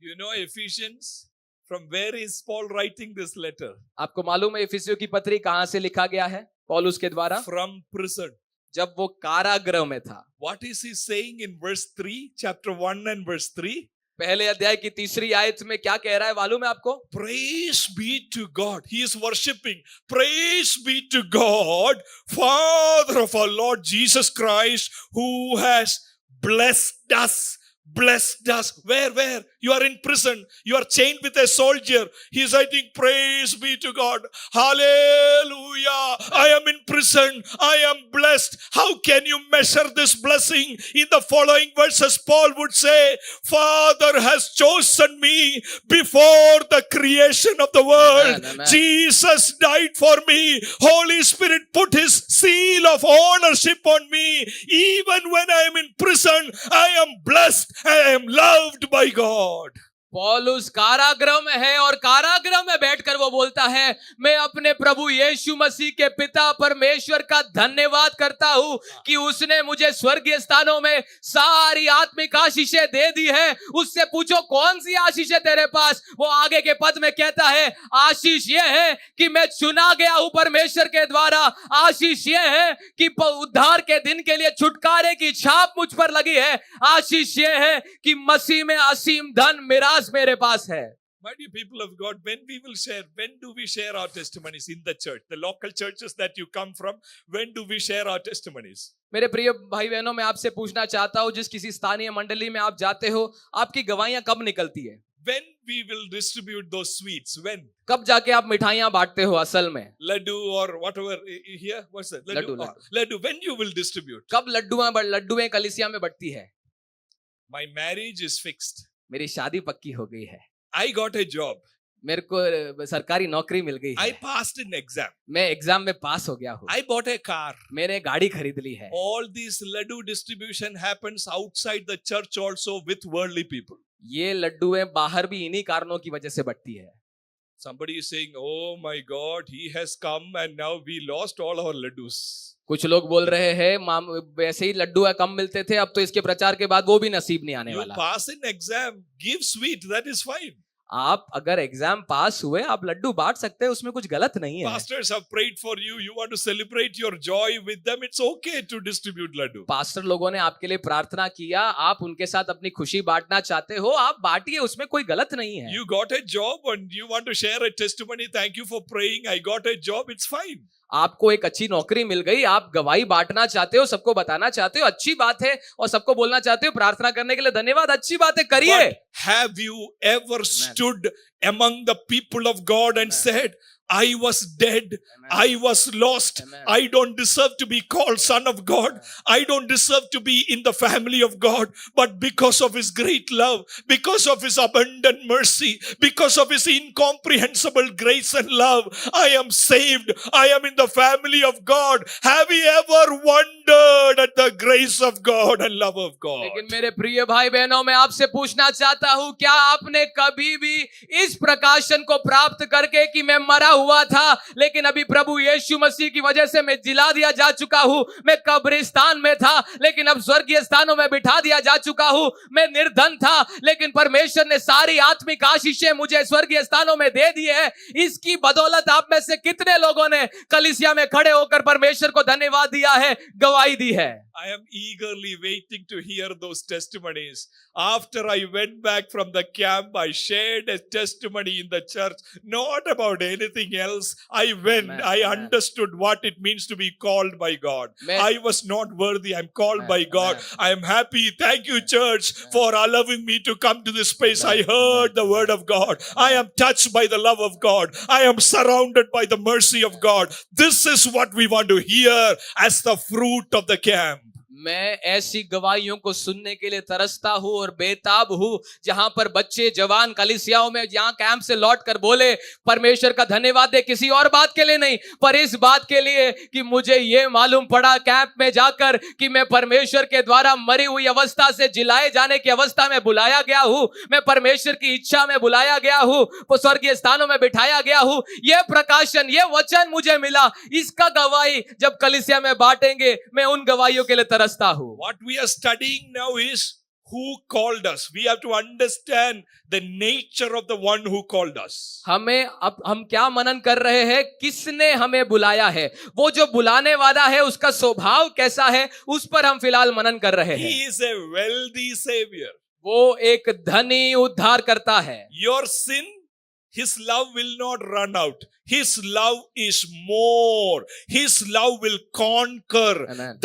You know Ephesians? From where is Paul writing this letter? आपको मालूम है इफिसियों की पत्री कहां से लिखा गया है? पौलुस के द्वारा। From prison. जब वो कारागृह में था। What is he saying in verse 3, chapter 1 and verse 3? पहले अध्याय की तीसरी आयत में क्या कह रहा है मालूम है आपको? Praise be to God. He is worshiping. Praise be to God, Father of our Lord Jesus Christ, who has blessed us. Blessed us. Where? You are in prison. You are chained with a soldier. He is writing, praise be to God. Hallelujah. I am in prison. I am blessed. How can you measure this blessing? In the following verses, Paul would say, Father has chosen me before the creation of the world. Amen. Jesus died for me. Holy Spirit put his seal of ownership on me. Even when I am in prison, I am blessed. I am loved by God. पौलुस कारागृह में है और कारागृह में बैठकर वो बोलता है, मैं अपने प्रभु यीशु मसीह के पिता परमेश्वर का धन्यवाद करता हूं कि उसने मुझे स्वर्गीय स्थानों में सारी आत्मिक आशीषें दे दी है। उससे पूछो कौन सी आशीष है तेरे पास? वो आगे के पद में कहता है, आशीष ये है कि मैं चुना गया हूं परमेश्वर के द्वारा। आशीष ये है कि उद्धार के दिन के लिए छुटकारे की छाप मुझ पर लगी है। आशीष ये है कि मसीह में असीम धन मिरास मेरे पास है। My dear people of God, when do we share our testimonies in the church? The local churches that you come from, when do we share our testimonies? मेरे प्रिय भाई बहनों, मैं आपसे पूछना चाहता हूं, जिस किसी स्थानीय मंडली में आप जाते हो, आपकी गवाहियां कब निकलती है? When we will distribute those sweets? When? कब जाके आप मिठाइयां बांटते हो असल में? Laddu or whatever here? What's that? Laddu. Laddu. When you will distribute? कब लड्डुएं कलीसिया में बढ़ती है? My marriage is fixed. मेरी शादी पक्की हो गई है। I got a job. मेरे को सरकारी नौकरी मिल गई I है। passed in exam. मैं एग्जाम में पास हो गया हूँ। I bought a car. मैंने गाड़ी खरीद ली है। All this laddu distribution happens outside the church also with worldly people. ये लड्डुएं बाहर भी इन्हीं कारणों की वजह से बढ़ती है। Somebody is saying, oh my God, he has come and now we lost all our laddus. कुछ लोग बोल रहे हैं, वैसे ही लड्डू कम मिलते थे, अब तो इसके प्रचार के बाद वो भी नसीब नहीं आने You वाला। pass in exam, give sweet, that is fine. आप अगर एग्जाम पास हुए, आप लड्डू बांट सकते हैं, उसमें कुछ गलत नहीं है। Pastors have prayed for you. You want to celebrate your joy with them. It's okay to distribute laddu. Pastor लोगों ने आपके लिए प्रार्थना किया, आप उनके साथ अपनी खुशी बांटना चाहते हो, आप बांटिए, उसमें कोई गलत नहीं है। You got a job and you want to share a testimony. Thank you for praying. I got a job. It's fine. आपको एक अच्छी नौकरी मिल गई, आप गवाही बांटना चाहते हो, सबको बताना चाहते हो, अच्छी बात है, और सबको बोलना चाहते हो, प्रार्थना करने के लिए धन्यवाद, अच्छी बात है, करिए। But have you ever stood among the people of God and said, I was dead, I was lost, I don't deserve to be called son of God, I don't deserve to be in the family of God, but because of his great love, because of his abundant mercy, because of his incomprehensible grace and love, I am saved, I am in the family of God. Have you ever wondered at the grace of God and love of God? लेकिन मेरे प्रिय भाई बहनों, मैं आपसे पूछना चाहता हूं, क्या आपने कभी भी इस प्रकाशन को प्राप्त करके कि मैं मरा हुआ था, लेकिन अभी प्रभु यीशु मसीह की वजह से मैं जिला दिया जा चुका हूं, मैं कब्रिस्तान में था लेकिन अब स्वर्गीय स्थानों में बिठा दिया जा चुका हूं, मैं निर्धन था लेकिन परमेश्वर ने सारी आत्मिक आशीषें मुझे स्वर्गीय स्थानों में दे दी है। इसकी बदौलत आप में से कितने लोगों ने कलीसिया में खड़े होकर परमेश्वर को धन्यवाद दिया है, गवाही दी है? I am eagerly waiting to hear those testimonies. After I went back from the camp, I shared a testimony in the church, not about anything else. I went, I understood what it means to be called by God. I was not worthy. I'm called by God. I am happy. Thank you, church, for allowing me to come to this place. I heard the word of God. I am touched by the love of God. I am surrounded by the mercy of God. This is what we want to hear as the fruit of the camp. मैं ऐसी गवाहियों को सुनने के लिए तरसता हूं और बेताब हूं, जहां पर बच्चे जवान कलीसियाओं में जहां कैंप से लौट कर बोले परमेश्वर का धन्यवाद दे, किसी और बात के लिए नहीं, पर इस बात के लिए कि मुझे ये मालूम पड़ा कैंप में जाकर कि मैं परमेश्वर के द्वारा मरी हुई अवस्था से जिलाए जाने की अवस्था में बुलाया गया हूं, मैं परमेश्वर की इच्छा में बुलाया गया हूं, स्वर्गीय स्थानों में बिठाया गया हूं। यह प्रकाशन, यह वचन मुझे मिला, इसका गवाही जब कलीसिया में बांटेंगे, मैं उन गवाहियों के लिए तरसता हूं। What we are studying now is who called us. We have to understand the nature of the one who called us. अब हम क्या मनन कर रहे हैं? किसने हमें बुलाया है, वो जो बुलाने वाला है उसका स्वभाव कैसा है, उस पर हम फिलहाल मनन कर रहे हैं। He is a wealthy savior. वो एक धनी उद्धार करता है। Your sin, his love will not run out. His love is more. His love will conquer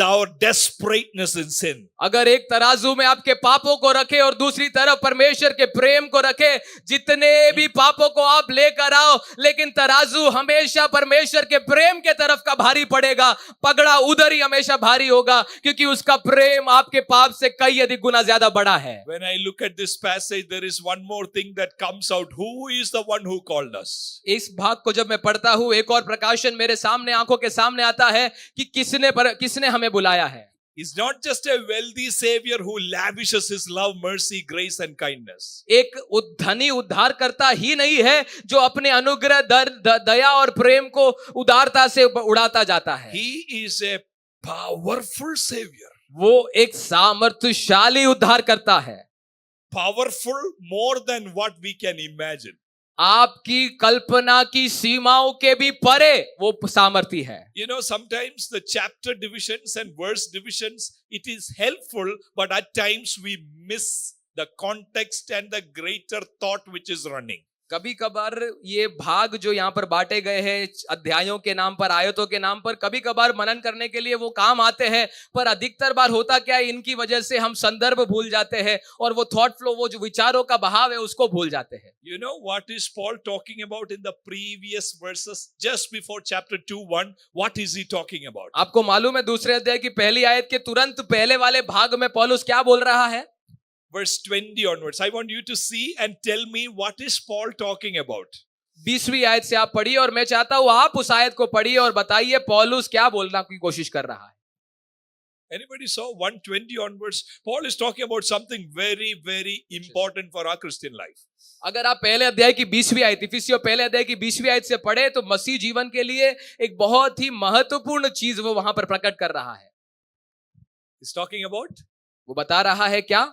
our desperateness in sin. अगर एक तराजू में आपके पापों को रखे और दूसरी तरफ परमेश्वर के प्रेम को रखे, जितने भी पापों को आप लेकर आओ, लेकिन तराजू हमेशा परमेश्वर के प्रेम के तरफ का भारी पड़ेगा, पगड़ा उधर ही हमेशा भारी होगा, क्योंकि उसका प्रेम आपके पाप से कई अधिक गुना ज्यादा बड़ा है। When I look at this passage, there is one more thing that comes out. Who is the one who called us? इस भाग को जब मैं पढ़ता हूं, एक और प्रकाशन मेरे सामने, आंखों के सामने आता है कि किसने हमें बुलाया है। is not just a wealthy savior who lavishes his love, mercy, grace and kindness. एक धनी उद्धारकर्ता ही नहीं है जो अपने अनुग्रह दया और प्रेम को उदारता से उड़ाता जाता है। He is a powerful savior. वो एक सामर्थ्यशाली उद्धारकर्ता है। Powerful more than what we can imagine. आपकी कल्पना की सीमाओं के भी परे वो सामर्थी है। You know, sometimes the chapter divisions and verse divisions, it is helpful, but at times we miss the context and the greater thought which is running. कभी कभार ये भाग जो यहाँ पर बांटे गए हैं अध्यायों के नाम पर, आयतों के नाम पर, कभी कभार मनन करने के लिए वो काम आते हैं, पर अधिकतर बार होता क्या है, इनकी वजह से हम संदर्भ भूल जाते हैं और वो थॉट फ्लो, वो जो विचारों का बहाव है उसको भूल जाते हैं। You know what is Paul talking about in the previous verses just before chapter 2:1? What is he talking about? आपको मालूम है दूसरे अध्याय की पहली आयत के तुरंत पहले वाले भाग में पौलुस क्या बोल रहा है? Verse 20 onwards. I want you to see and tell me what is Paul talking about. 20वीं आयत से आप पढ़िए और मैं चाहता हूं आप उस आयत को पढ़िए और बताइए पौलुस क्या बोलना की कोशिश कर रहा है। Anybody saw 120 onwards? Paul is talking about something very, very important for our Christian life. अगर आप पहले अध्याय की 20वीं आयत, इफिसियों पहले अध्याय की 20वीं आयत से पढ़े तो मसीह जीवन के लिए एक बहुत ही महत्वपूर्ण चीज वो वहां पर प्रकट कर रहा है। He's talking about वो बता रहा है क्या?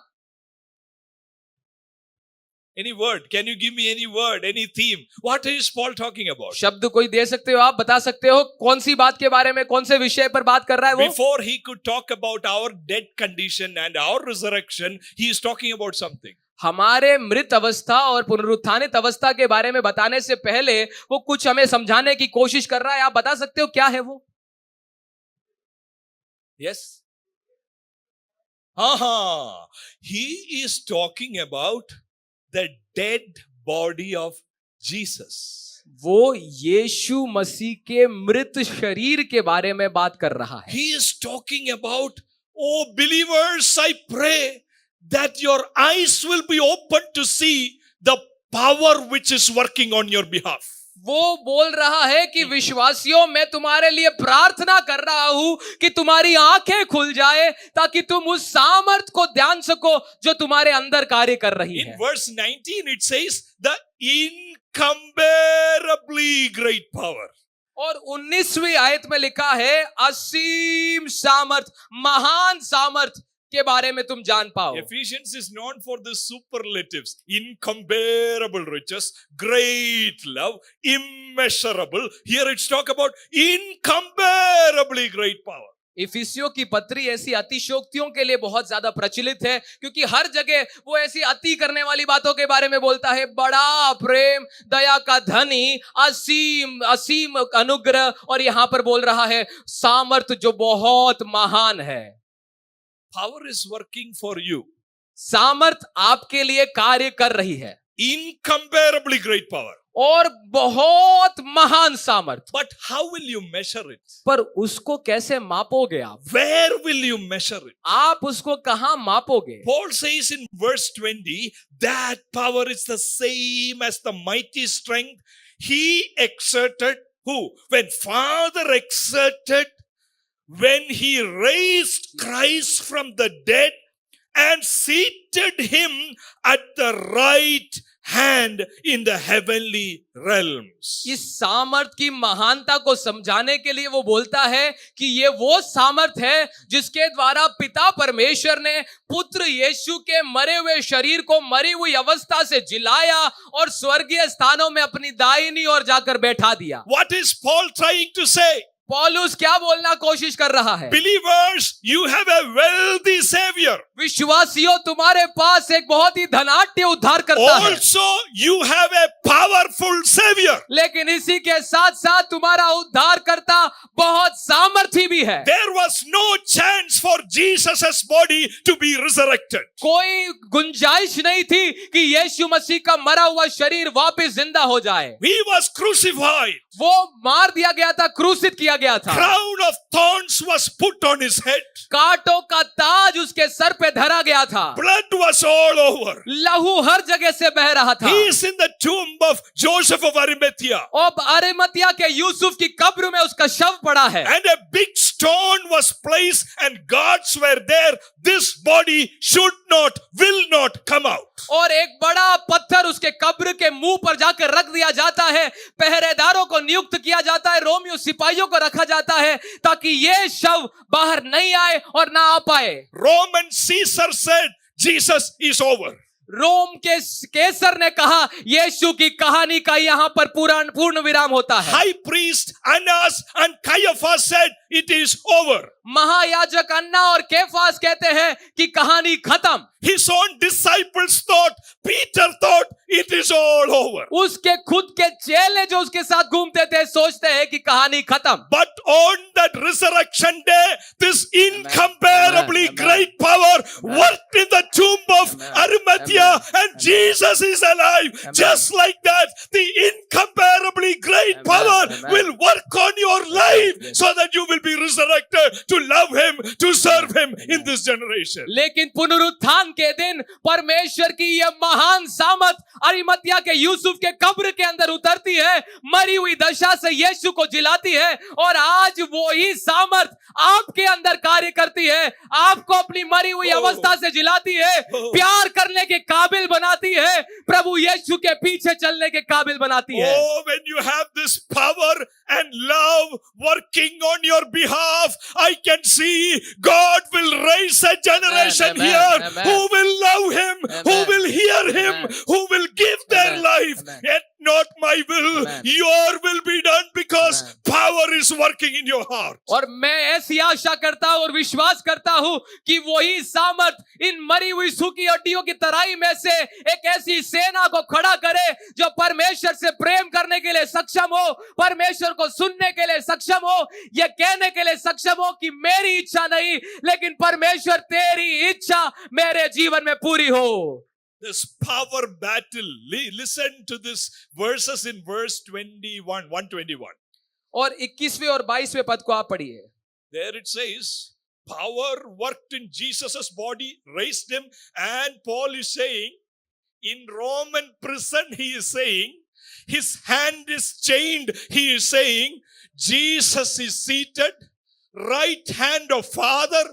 any word. Can you give me any word, any theme? What is Paul talking about? शब्द कोई दे सकते हो, आप बता सकते हो कौन सी बात के बारे में, कौन से विषय पर बात कर रहा है वो? Before he could talk about our dead condition and our resurrection, he is talking about something. हमारे मृत अवस्था और पुनरुत्थानित अवस्था के बारे में बताने से पहले वो कुछ हमें समझाने की कोशिश कर रहा है। आप बता सकते हो क्या है वो? Yes? He is talking about the dead body of Jesus. वो यीशु मसीह के मृत शरीर के बारे में बात कर रहा है। He is talking about, oh believers, I pray that your eyes will be open to see the power which is working on your behalf. वो बोल रहा है कि विश्वासियों, मैं तुम्हारे लिए प्रार्थना कर रहा हूं कि तुम्हारी आंखें खुल जाए ताकि तुम उस सामर्थ को ध्यान सको जो तुम्हारे अंदर कार्य कर रही है। In verse 19 it says the incomparably great power. और 19वीं आयत में लिखा है असीम सामर्थ, महान सामर्थ के बारे में तुम जान पाओ। Ephesians is known for the superlatives: incomparable riches, great love, immeasurable. Here it's talk about incomparably great power. इफिसियों की पत्री ऐसी अतिशयोक्तियों के लिए बहुत ज्यादा प्रचलित है क्योंकि हर जगह वो ऐसी अति करने वाली बातों के बारे में बोलता है। बड़ा प्रेम, दया का धनी, असीम असीम अनुग्रह, और यहां पर बोल रहा है सामर्थ जो बहुत महान है। Power is working for you. सामर्थ आपके लिए कार्य कर रही है। Incomparably great power. और बहुत महान सामर्थ। But how will you measure it? पर उसको कैसे मापोगे आप? Where will you measure it? आप उसको कहां मापोगे? Paul says in verse 20 that power is the same as the mighty strength he exerted. Who? When Father exerted when he raised Christ from the dead and seated him at the right hand in the heavenly realms. इस सामर्थ की महानता को समझाने के लिए वो बोलता है कि ये वो सामर्थ है जिसके द्वारा पिता परमेश्वर ने पुत्र यीशु के मरे हुए शरीर को मरी हुई अवस्था से जिलाया और स्वर्गीय स्थानों में अपनी दाहिनी ओर जाकर बैठा दिया। What is Paul trying to say? पौलुस क्या बोलना कोशिश कर रहा है? Believers, you have a wealthy savior. विश्वासियों, तुम्हारे पास एक बहुत ही धनाढ्य उद्धार करता है। Also, you have a powerful savior. लेकिन इसी के साथ साथ तुम्हारा उद्धार करता बहुत सामर्थी भी है। There was no chance for Jesus' body to be resurrected. कोई गुंजाइश नहीं थी कि यीशु मसीह का मरा हुआ शरीर वापस जिंदा हो जाए। He was crucified. वो मार दिया गया था, क्रूसित किया गया था, crown of thorns was put on his head, कांटों का ताज उसके सर पे धरा गया था, blood was all over. लहू हर जगह से बह रहा था। He is in the tomb of Joseph of Arimathea, अब अरिमतिया के यूसुफ की कब्र में उसका शव पड़ा है, and a big stone was placed, and guards were there. This body should not, will not come out. और एक बड़ा पत्थर उसके कब्र के मुंह पर जाकर रख दिया जाता है, पहरेदारों को नियुक्त किया जाता है, रोमियो सिपाहियों को रखा जाता है ताकि ये शव बाहर नहीं आए और ना आ पाए। Roman Caesar said, Jesus is over. रोम के केसर ने कहा यीशु की कहानी का यहाँ पर पूर्ण विराम होता है। High priest Annas and Caiaphas said, it is over. महायाजक अन्ना और केफास कहते हैं कि कहानी खत्म। His own disciples thought, Peter thought, it is all over. उसके खुद के चेले जो उसके साथ घूमते थे सोचते हैं कि कहानी खत्म। But on that resurrection day, this incomparably great power worked in the tomb of Arimathea, and Jesus is alive. Just like that, the incomparably great power will work on your life so that you will be resurrected to love Him, to serve Him in this generation. लेकिन पुनरुत्थान के दिन परमेश्वर की यह महान सामर्थ अरिमतिया के यूसुफ के कब्र के अंदर उतरती है, मरी हुई दशा से यीशु को जिलाती है, और आज वो ही सामर्थ आपके अंदर कार्य करती है, आपको अपनी मरी हुई अवस्था से जिलाती है, प्यार करने के काबिल बनाती है, प्रभु यीशु के पीछे चलने के काबिल बनाती है। Oh, when you have this power and love working on your behalf, I can see God will raise a generation Amen, here amen. who will love Him, who Amen. will hear Him, Amen. who will give their Amen. life. Amen. Yet not my will, Amen. your will be done, because Amen. power is working in your heart. और मैं ऐसी आशा करता हूं और विश्वास करता हूं कि वही सामर्थ इन मरी हुई सूखी हड्डियों की तराई में से एक ऐसी सेना को खड़ा करे जो परमेश्वर से प्रेम करने के लिए सक्षम हो, परमेश्वर को सुनने के लिए सक्षम हो, यह कहने के लिए सक्षम हो कि मेरी इच्छा नहीं लेकिन परमेश्वर तेरी इच्छा मेरे जीवन में पूरी हो। This power battle, listen to this verses in verse 21, 121. और 21वें और 22वें पद को आप पढ़िए। There it says, power worked in Jesus' body, raised him, and Paul is saying, in Roman prison, he is saying, his hand is chained, he is saying, Jesus is seated, right hand of Father,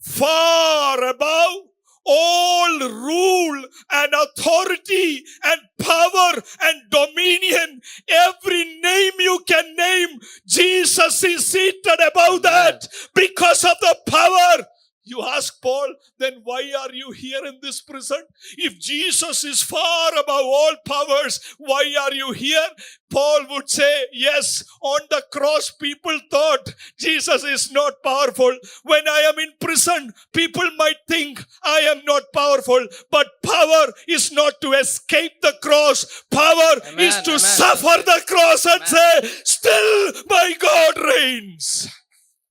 far above all rule and authority and power and dominion, every name you can name, Jesus is seated above that because of the power. You ask Paul, then why are you here in this prison? If Jesus is far above all powers, why are you here? Paul would say, yes, on the cross people thought Jesus is not powerful. When I am in prison, people might think I am not powerful, but power is not to escape the cross. Power is to suffer the cross and say, still my God reigns.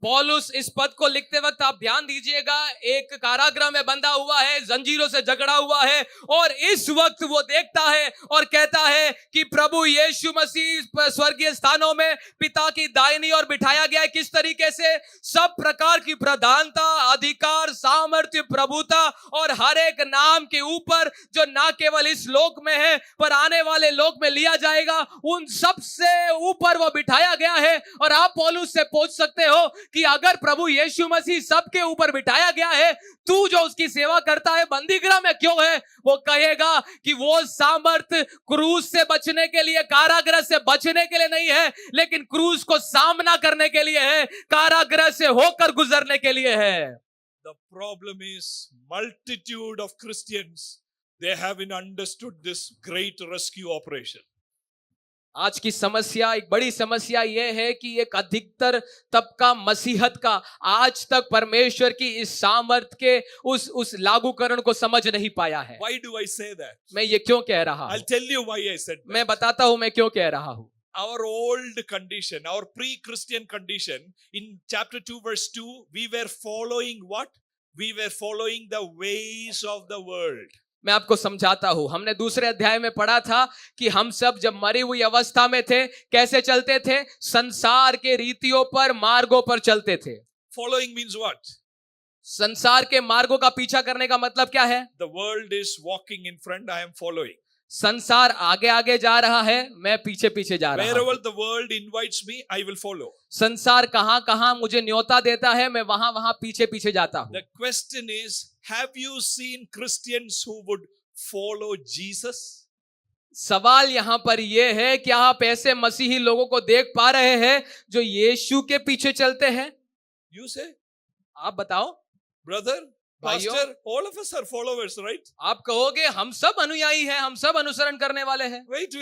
पौलुस इस पद को लिखते वक्त आप ध्यान दीजिएगा, एक कारागृह में बंधा हुआ है, जंजीरों से जकड़ा हुआ है, और इस वक्त वो देखता है और कहता है कि प्रभु यीशु मसीह स्वर्गीय स्थानों में पिता की दाहिनी ओर बिठाया गया है। किस तरीके से? सब प्रकार की प्रधानता, अधिकार, सामर्थ्य, प्रभुता और हर एक नाम के ऊपर जो ना केवल इस लोक में है पर आने वाले लोक में लिया जाएगा, उन सब से ऊपर वो बिठाया गया है। और आप पौलुस से पूछ सकते हो कि अगर प्रभु यीशु मसीह सबके ऊपर बिठाया गया है, तू जो उसकी सेवा करता है बंदीगृह में क्यों है? वो कहेगा कि वो सामर्थ क्रूस से बचने के लिए, कारागृह से बचने के लिए नहीं है, लेकिन क्रूस को सामना करने के लिए है, कारागृह से होकर गुजरने के लिए है। The problem is multitude of Christians, they haven't understood this great rescue operation. आज की समस्या, एक बड़ी समस्या यह है कि एक अधिकतर तबका मसीहत का आज तक परमेश्वर की इस सामर्थ के उस लागूकरण को समझ नहीं पाया है। Why do I say that? मैं ये क्यों कह रहा हूं? I'll tell you why I said that. मैं बताता हूं मैं क्यों कह रहा हूं। Our old condition, our pre-Christian condition, in chapter 2 verse 2, we were following what? We were following the ways of the world. मैं आपको समझाता हूं। हमने दूसरे अध्याय में पढ़ा था कि हम सब जब मरी हुई अवस्था में थे कैसे चलते थे, संसार के रीतियों पर, मार्गों पर चलते थे। Following means what? संसार के मार्गों का पीछा करने का मतलब क्या है? The world is walking in front, I am following. संसार आगे आगे जा रहा है, मैं पीछे पीछे जा रहा हूं। Wherever the world invites me, I will follow. संसार कहां कहां मुझे न्योता देता है, मैं वहां वहां पीछे पीछे जाता हूं। The question is, have you seen Christians who would follow Jesus? सवाल यहां पर यह है, क्या आप ऐसे मसीही लोगों को देख पा रहे हैं जो यीशु के पीछे चलते हैं? You say, आप बताओ brother, भाइयों, pastor, all of us are followers, right? आप कहोगे हम सब अनुयायी हैं, हम सब अनुसरण करने वाले हैं। Wait.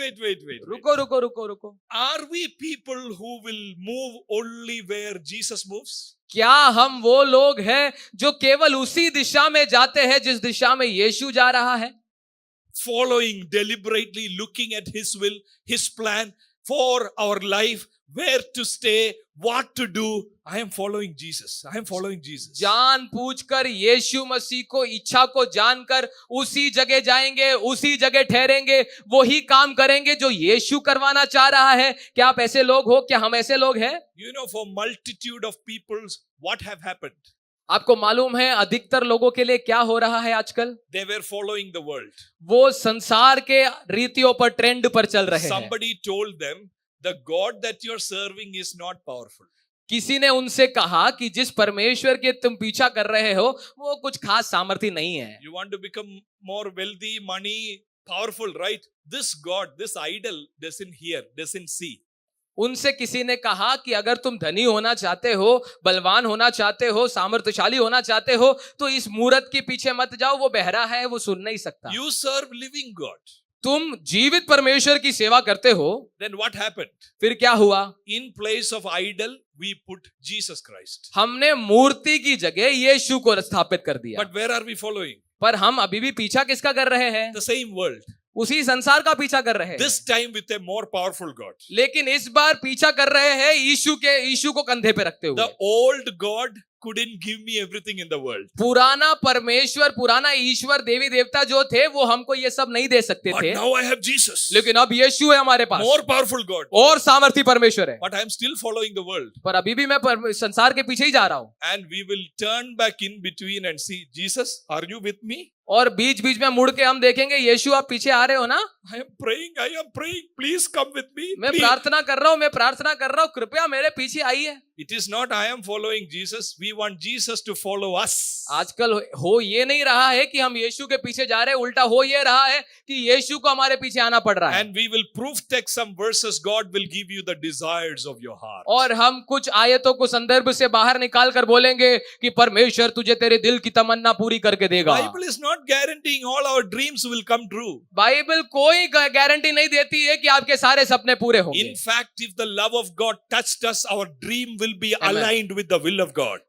रुको रुको रुको रुको, Are we people who will move only where Jesus moves? क्या हम वो लोग हैं जो केवल उसी दिशा में जाते हैं जिस दिशा में यीशु जा रहा है? Following deliberately, looking at His will, His plan for our life, where to stay, what to do. I am following Jesus. I am following Jesus. जान पूछकर यीशु मसीह को, इच्छा को जानकर उसी जगह जाएंगे, उसी जगह ठहरेंगे, वही काम करेंगे जो यीशु करवाना चाह रहा है। क्या आप ऐसे लोग हो? क्या हम ऐसे लोग हैं? You know, for multitude of peoples, what have happened? आपको मालूम है अधिकतर लोगों के लिए क्या हो रहा है आजकल? They were following the world. वो संसार के रीतियों पर, ट्रेंड पर चल रहे हैं। Somebody told them, the God that you're serving is not powerful. किसी ने उनसे कहा कि जिस परमेश्वर के तुम पीछा कर रहे हो वो कुछ खास सामर्थ्य नहीं है। You want to become more wealthy, money, powerful, right? This God, this idol doesn't hear, doesn't see. उनसे किसी ने कहा कि अगर तुम धनी होना चाहते हो, बलवान होना चाहते हो, सामर्थ्यशाली होना चाहते हो तो इस मूरत के पीछे मत जाओ, वो बहरा है, वो सुन नहीं सकता। You serve living God. तुम जीवित परमेश्वर की सेवा करते हो। Then what happened? फिर क्या हुआ? In place of idol, we put Jesus Christ. हमने मूर्ति की जगह यीशु को स्थापित कर दिया। But where are we following? पर हम अभी भी पीछा किसका कर रहे हैं? The same world. उसी संसार का पीछा कर रहे हैं। This time with a more powerful God. लेकिन इस बार पीछा कर रहे हैं यीशु को कंधे पे रखते हुए। The old God couldn't give me everything in the world. पुराना परमेश्वर, पुराना ईश्वर, देवी देवता जो थे वो हमको ये सब नहीं दे सकते But थे। now I have Jesus. लेकिन अब यीशु है हमारे पास, More powerful God. और सामर्थी परमेश्वर है। But I am still following the world. पर अभी भी मैं संसार के पीछे ही जा रहा हूँ। And we will turn back in between and see, Jesus, are you with me? और बीच बीच में मुड़ के हम देखेंगे, यीशु आप पीछे आ रहे हो ना? I am praying. Please come with me. मैं Please. प्रार्थना कर रहा हूँ, कृपया मेरे पीछे आइए। It is not I am following Jesus. We want Jesus to follow us. आजकल हो ये नहीं रहा है कि हम यीशु के पीछे जा रहे हैं, उल्टा हो ये रहा है कि यीशु को हमारे पीछे आना पड़ रहा है। And we will proof text some verses. God will give you the desires of your heart. और हम कुछ आयतों को संदर्भ से बाहर निकाल कर बोलेंगे कि परमेश्वर तुझे तेरे दिल की तमन्ना पूरी करके देगा। Bible is not guaranteeing all our dreams will come true. Bible कोई गारंटी नहीं देती है कि आपके सारे सपने पूरे होंगे। In fact, if the love of God touched us, our dream will be Amen. aligned with the will of God.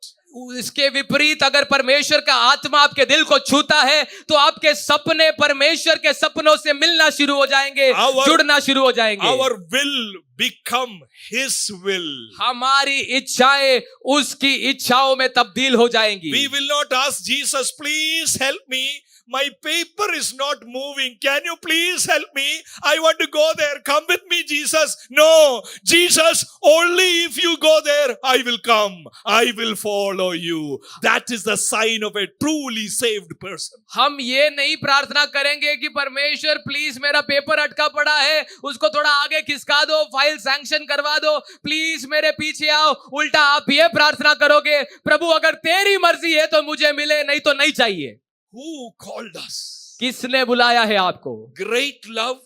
इसके विपरीत अगर परमेश्वर का आत्मा आपके दिल को छूता है तो आपके सपने परमेश्वर के सपनों से मिलना शुरू हो जाएंगे, जुड़ना शुरू हो जाएंगे। Our will become His will. हमारी इच्छाएं उसकी इच्छाओं में तब्दील हो जाएंगी। We will not ask Jesus, please help me. My paper is not moving. Can you please help me? I want to go there. Come with me, Jesus. No, Jesus, only if you go there, I will come. I will follow you. That is the sign of a truly saved person. हम ये नहीं प्रार्थना करेंगे कि परमेश्वर please मेरा paper अटका पड़ा है, उसको थोड़ा आगे खिसका दो, फाइल सैंक्शन करवा दो, प्लीज मेरे पीछे आओ। उल्टा आप ये प्रार्थना करोगे, प्रभु अगर तेरी मर्जी है तो मुझे मिले, नहीं तो नहीं चाहिए। Who called us? किसने बुलाया है आपको? Great love,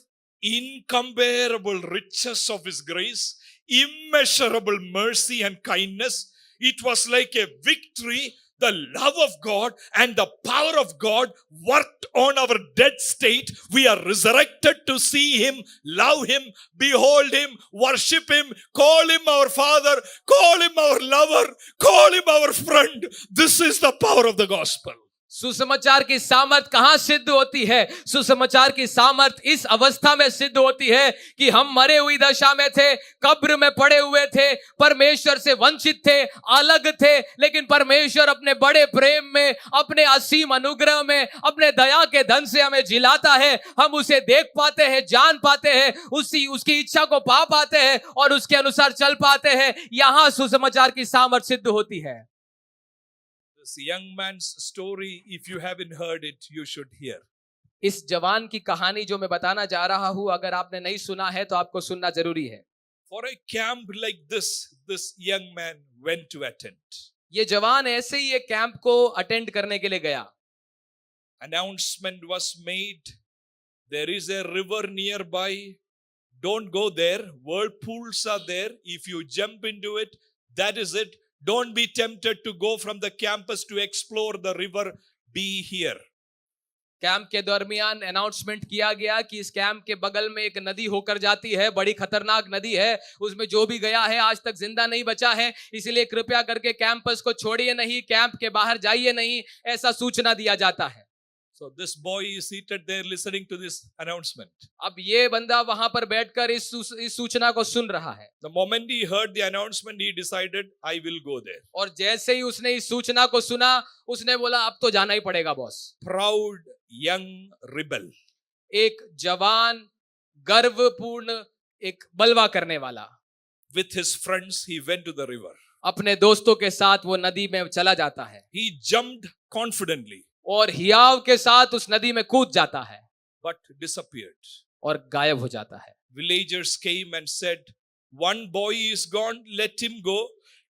incomparable riches of His grace, immeasurable mercy and kindness. It was like a victory. The love of God and the power of God worked on our dead state. We are resurrected to see Him, love Him, behold Him, worship Him, call Him our Father, call Him our lover, call Him our friend. This is the power of the gospel. सुसमाचार की सामर्थ कहां सिद्ध होती है? सुसमाचार की सामर्थ इस अवस्था में सिद्ध होती है कि हम मरे हुई दशा में थे, कब्र में पड़े हुए थे, परमेश्वर से वंचित थे, अलग थे, लेकिन परमेश्वर अपने बड़े प्रेम में, अपने असीम अनुग्रह में, अपने दया के धन से हमें जिलाता है। हम उसे देख पाते हैं, जान पाते हैं, उसकी इच्छा को पा पाते हैं और उसके अनुसार चल पाते हैं। यहां सुसमाचार की सामर्थ सिद्ध होती है। This young man's story, if you haven't heard it, you should hear. इस जवान की कहानी जो मैं बताना जा रहा हूं, अगर आपने नहीं सुना है तो आपको सुनना जरूरी है। For a camp like this young man went to attend. ये जवान ऐसे ही एक कैंप को अटेंड करने के लिए गया। Announcement was made. There is a river nearby. Don't go there. Whirlpools are there. If you jump into it, that is it. Don't be tempted to go from the campus to explore the river. Be here. Camp के दरमियान announcement किया गया कि इस camp के बगल में एक नदी होकर जाती है, बड़ी खतरनाक नदी है, उसमें जो भी गया है आज तक जिंदा नहीं बचा है, इसलिए कृपया करके कैंपस को छोड़िए नहीं, कैंप के बाहर जाइए नहीं, ऐसा सूचना दिया जाता है। So this boy is seated there listening to this announcement. अब ये बंदा वहां पर बैठकर इस सूचना को सुन रहा है। The moment he heard the announcement, he decided, I will go there. और जैसे ही उसने इस सूचना को सुना, उसने बोला अब तो जाना ही पड़ेगा बॉस। Proud young rebel. एक जवान, गर्वपूर्ण, एक बलवा करने वाला। With his friends, he went to the river. अपने दोस्तों के साथ वो नदी में चला जाता है He jumped confidently, और हियाव के साथ उस नदी में कूद जाता है but disappeared. और गायब हो जाता है। Villagers came and said, one boy is gone, let him go.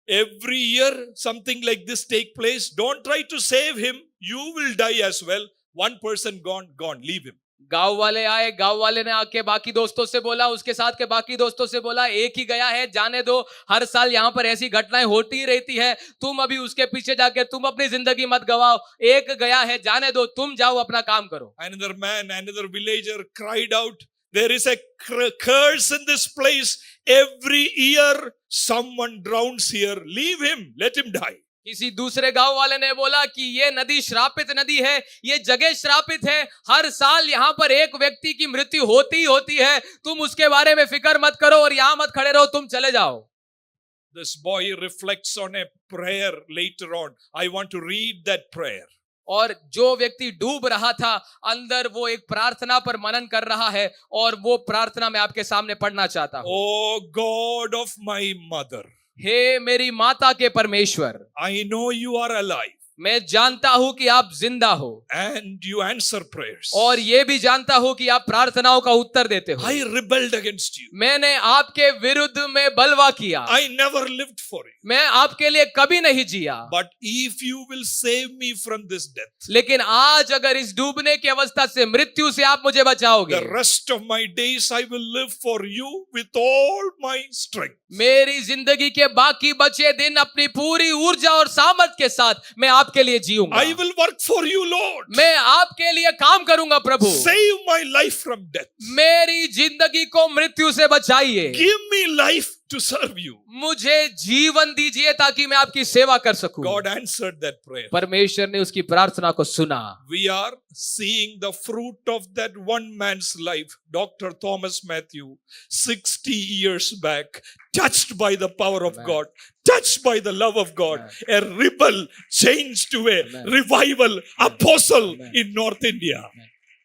Every year something like this take place. Don't try to save him. You will die as well. One person gone, leave him. गांव वाले आए, गांव वाले ने आके बाकी दोस्तों से बोला, उसके साथ के बाकी दोस्तों से बोला, एक ही गया है, जाने दो, हर साल यहाँ पर ऐसी घटनाएं होती ही रहती है, तुम अभी उसके पीछे जाके तुम अपनी जिंदगी मत गवाओ, एक गया है, जाने दो, तुम जाओ अपना काम करो। Another man, another villager cried out, there is a curse in this place. Every year someone drowns here. Leave him, let him die. किसी दूसरे गांव वाले ने बोला कि ये नदी श्रापित नदी है, ये जगह श्रापित है, हर साल यहाँ पर एक व्यक्ति की मृत्यु होती ही होती है, तुम उसके बारे में फिक्र मत करो और यहाँ मत खड़े रहो, तुम चले जाओ। This boy reflects on a prayer later on. I want to read that prayer. और जो व्यक्ति डूब रहा था अंदर, वो एक प्रार्थना पर मनन कर रहा है और वो प्रार्थना मैं आपके सामने पढ़ना चाहता हूँ। Oh God of my mother, हे मेरी माता के परमेश्वर, I know you are alive मैं जानता हूं कि आप जिंदा हो and you answer prayers. और ये भी जानता हूं कि आप प्रार्थनाओं का उत्तर देते हो। I rebelled against you. मैंने आपके विरुद्ध में बलवा किया, I never lived for you. मैं आपके लिए कभी नहीं जिया, But if you will save me from this death, लेकिन आज अगर इस डूबने की अवस्था से, मृत्यु से आप मुझे बचाओगे, the rest of my days I will live for you with all my strength. मेरी जिंदगी के बाकी बचे दिन अपनी पूरी ऊर्जा और सामर्थ के साथ मैं आपके लिए जीऊंगा। I will work for you, Lord. मैं आपके लिए काम करूंगा प्रभु। Save my life from death. मेरी जिंदगी को मृत्यु से बचाइए। Give me life to serve you. मुझे जीवन दीजिए ताकि मैं आपकी सेवा कर सकूं। God answered that prayer. परमेश्वर ने उसकी प्रार्थना को सुना। We are seeing the fruit of that one man's life, Dr. Thomas Matthew, 60 years back, touched by the power of God, touched by the love of God, a rebel changed to a revival apostle in North India.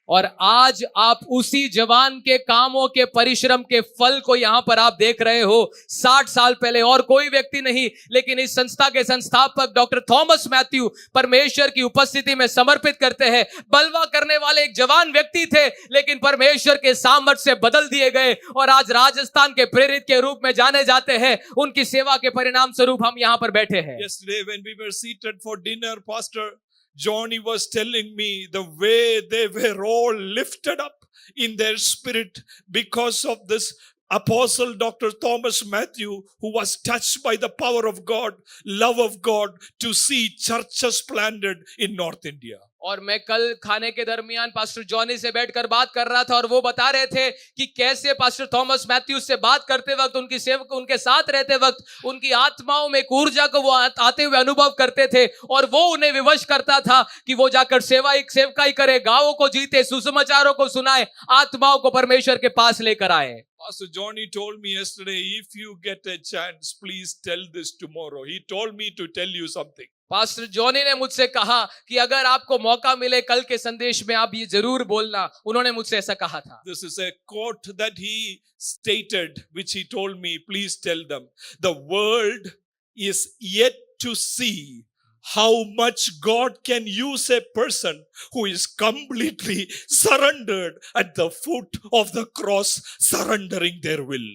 और आज आप उसी जवान के कामों के परिश्रम के फल को यहाँ पर आप देख रहे हो। 60 साल पहले और कोई व्यक्ति नहीं, लेकिन इस संस्था के संस्थापक डॉक्टर थॉमस मैथ्यू परमेश्वर की उपस्थिति में समर्पित करते हैं। बलवा करने वाले एक जवान व्यक्ति थे, लेकिन परमेश्वर के सामर्थ्य से बदल दिए गए और आज राजस्थान के प्रेरित के रूप में जाने जाते हैं। उनकी सेवा के परिणाम स्वरूप हम यहाँ पर बैठे हैं। Yesterday when we were seated for dinner, Pastor Johnny was telling me the way they were all lifted up in their spirit because of this Apostle Dr. Thomas Matthew, who was touched by the power of God, love of God, to see churches planted in North India. और मैं कल खाने के दरमियान pastor Johnny से बैठकर बात कर रहा था और वो बता रहे थे कि कैसे पास्टर थॉमस मैथ्यूज से बात करते वक्त, उनकी सेवक उनके साथ रहते वक्त उनकी आत्माओं में एक ऊर्जा को वो आते हुए अनुभव करते थे और वो उन्हें विवश करता था कि वो जाकर सेवकाई करे, गांवों को जीते, सुसमाचारों को सुनाए, आत्माओं को परमेश्वर के पास लेकर आए। Pastor Johnny told me yesterday, if you get a chance, please tell this tomorrow. He told me to tell you something. Pastor Johnny ने मुझसे कहा कि अगर आपको मौका मिले कल के संदेश में आप ये जरूर बोलना। उन्होंने मुझसे ऐसा कहा था। This is a quote that he stated, which he told me, please tell them. The world is yet to see how much God can use a person who is completely surrendered at the foot of the cross, surrendering their will.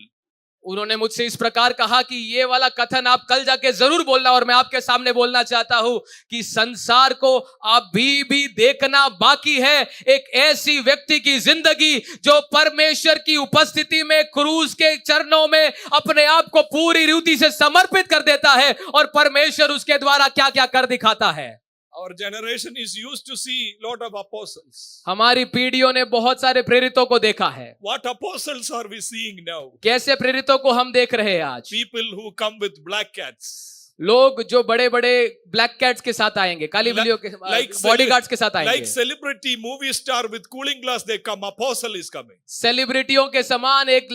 उन्होंने मुझसे इस प्रकार कहा कि ये वाला कथन आप कल जाके जरूर बोलना और मैं आपके सामने बोलना चाहता हूं कि संसार को अभी भी देखना बाकी है एक ऐसी व्यक्ति की जिंदगी जो परमेश्वर की उपस्थिति में क्रूस के चरणों में अपने आप को पूरी रीति से समर्पित कर देता है और परमेश्वर उसके द्वारा क्या क्या कर दिखाता है। Our generation is used to see lot of apostles. हमारी पीढ़ियों ने बहुत सारे प्रेरितों को देखा है। What apostles are we seeing now? कैसे प्रेरितों को हम देख रहे हैं आज? People who come with black cats. लोग जो बड़े बड़े ब्लैक कैट्स के साथ आएंगे, काली बिल्लियों के बॉडीगार्ड्स के साथ आएंगे। Like celebrity movie star with cooling glass, they come. Apostle is coming. सेलिब्रिटियों के समान एक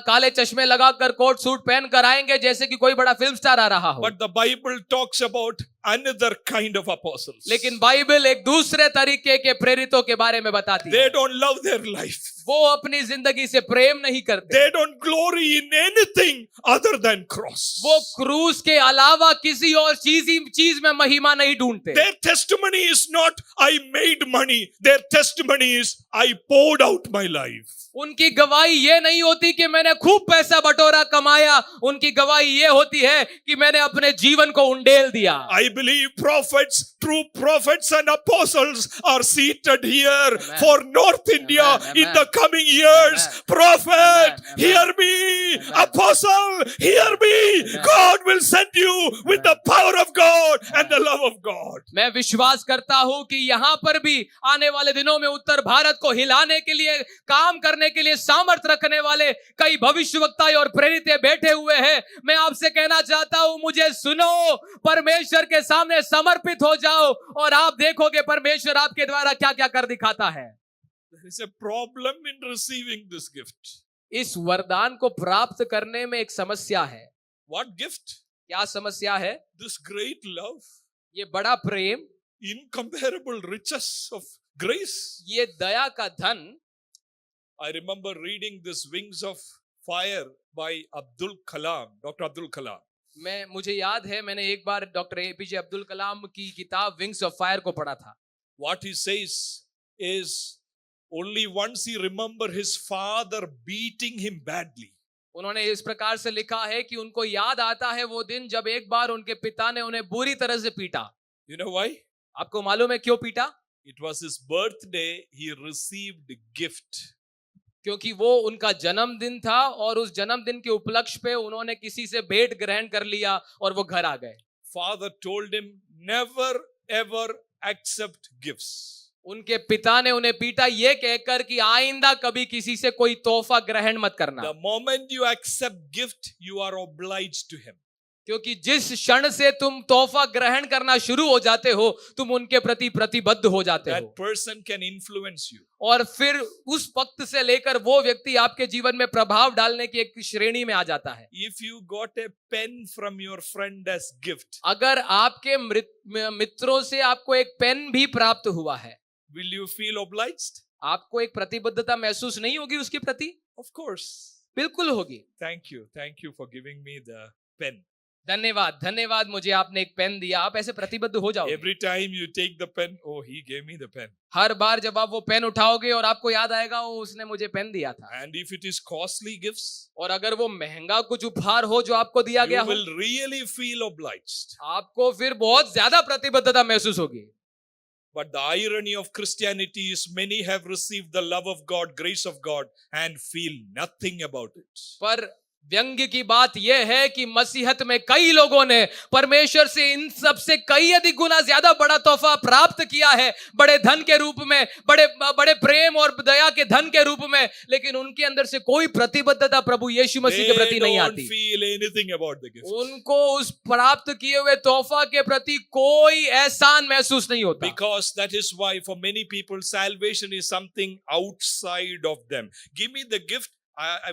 काले चश्मे लगाकर कोट सूट पहनकर आएंगे जैसे कि कोई बड़ा फिल्म स्टार आ रहा हो। But the Bible talks about another kind of apostles. लेकिन बाइबल एक दूसरे तरीके के प्रेरितों के बारे में बताती है। They don't love their life. वो अपनी जिंदगी से प्रेम नहीं करते। They don't glory in anything other than cross. वो क्रूस के अलावा किसी और चीज में महिमा नहीं ढूंढते। Their testimony is not I made money. Their testimony is I poured out my life. उनकी गवाही ये नहीं होती कि मैंने खूब पैसा बटोरा कमाया, उनकी गवाही ये होती है कि मैंने अपने जीवन को उंडेल दिया। I believe prophets, true prophets and apostles are seated here Amen. for North India Amen. in the coming years. Amen. Prophet, Amen. hear me. Amen. Apostle, hear me. Amen. God will send you with the power of God and the love of God. मैं विश्वास करता हूं कि यहाँ पर भी आने वाले दिनों में उत्तर भारत को हिलाने के लिए, काम करने के लिए सामर्थ्य रखने वाले कई भविष्यवक्ता और प्रेरित बैठे हुए हैं। मैं आपसे कहना चाहता हूं, मुझे सुनो, परमेश्वर के सामने समर्पित हो जाओ और आप देखोगे परमेश्वर आपके द्वारा क्या क्या कर दिखाता है। There is a problem in receiving this gift. इस वरदान को प्राप्त करने में एक समस्या है। What gift? क्या समस्या है? This great love, ये बड़ा प्रेम, incomparable riches of grace. ये दया का धन। I remember reading this Wings of Fire by Abdul Kalam, Dr. Abdul Kalam. मुझे याद है मैंने एक बार डॉक्टर एपीजे अब्दुल कलाम की किताब विंग्स ऑफ फायर को पढ़ा था। What he says is only once he remember his father beating him badly. उन्होंने इस प्रकार से लिखा है कि उनको याद आता है वो दिन जब एक बार उनके पिता ने उन्हें बुरी तरह से पीटा। You know why? आपको मालूम है क्यों पीटा? It was his birthday, he received gift. क्योंकि वो उनका जन्मदिन था और उस जन्मदिन के उपलक्ष्य पे उन्होंने किसी से भेंट ग्रहण कर लिया और वो घर आ गए। Father told him never ever accept gifts. उनके पिता ने उन्हें पीटा ये कहकर कि आइंदा कभी किसी से कोई तोहफा ग्रहण मत करना। The moment you accept gift, you are obliged to him. क्योंकि जिस क्षण से तुम तोहफा ग्रहण करना शुरू हो जाते हो, तुम उनके प्रति प्रतिबद्ध हो जाते That हो person can influence you. और फिर उस वक्त से लेकर वो व्यक्ति आपके जीवन में प्रभाव डालने की एक श्रेणी में आ जाता है। If you got a pen from your friend as gift, अगर आपके मित्रों से आपको एक पेन भी प्राप्त हुआ है, will you feel obliged? आपको एक प्रतिबद्धता महसूस नहीं होगी उसके प्रति? Of course. बिल्कुल होगी। Thank you for giving me the pen. धन्यवाद, धन्यवाद, मुझे आपने एक पेन दिया, आप ऐसे प्रतिबद्ध हो जाओगे। Every time you take the pen, oh, he gave me the pen. हर बार जब आप वो पेन उठाओगे और आपको याद आएगा वो उसने मुझे पेन दिया था। And if it is costly gifts, और अगर वो महंगा कुछ उपहार हो जो आपको दिया गया you हो, will really feel obliged. आपको फिर बहुत ज्यादा प्रतिबद्धता महसूस होगी। But the irony of Christianity is many have received the love of God, grace of God, and feel nothing about it. पर व्यंग्य की बात यह है कि मसीहत में कई लोगों ने परमेश्वर से इन सब से कई अधिक गुना ज्यादा बड़ा तोहफा प्राप्त किया है, बड़े धन के रूप में, बड़े बड़े प्रेम और दया के धन के रूप में, लेकिन उनके अंदर से कोई प्रतिबद्धता प्रभु यीशु मसीह के They प्रति नहीं don't आती। feel anything about the gift. उनको उस प्राप्त किए हुए तोहफा के प्रति कोई एहसान महसूस नहीं होता। Because that is why for many people salvation is something outside of them. Give me the gift.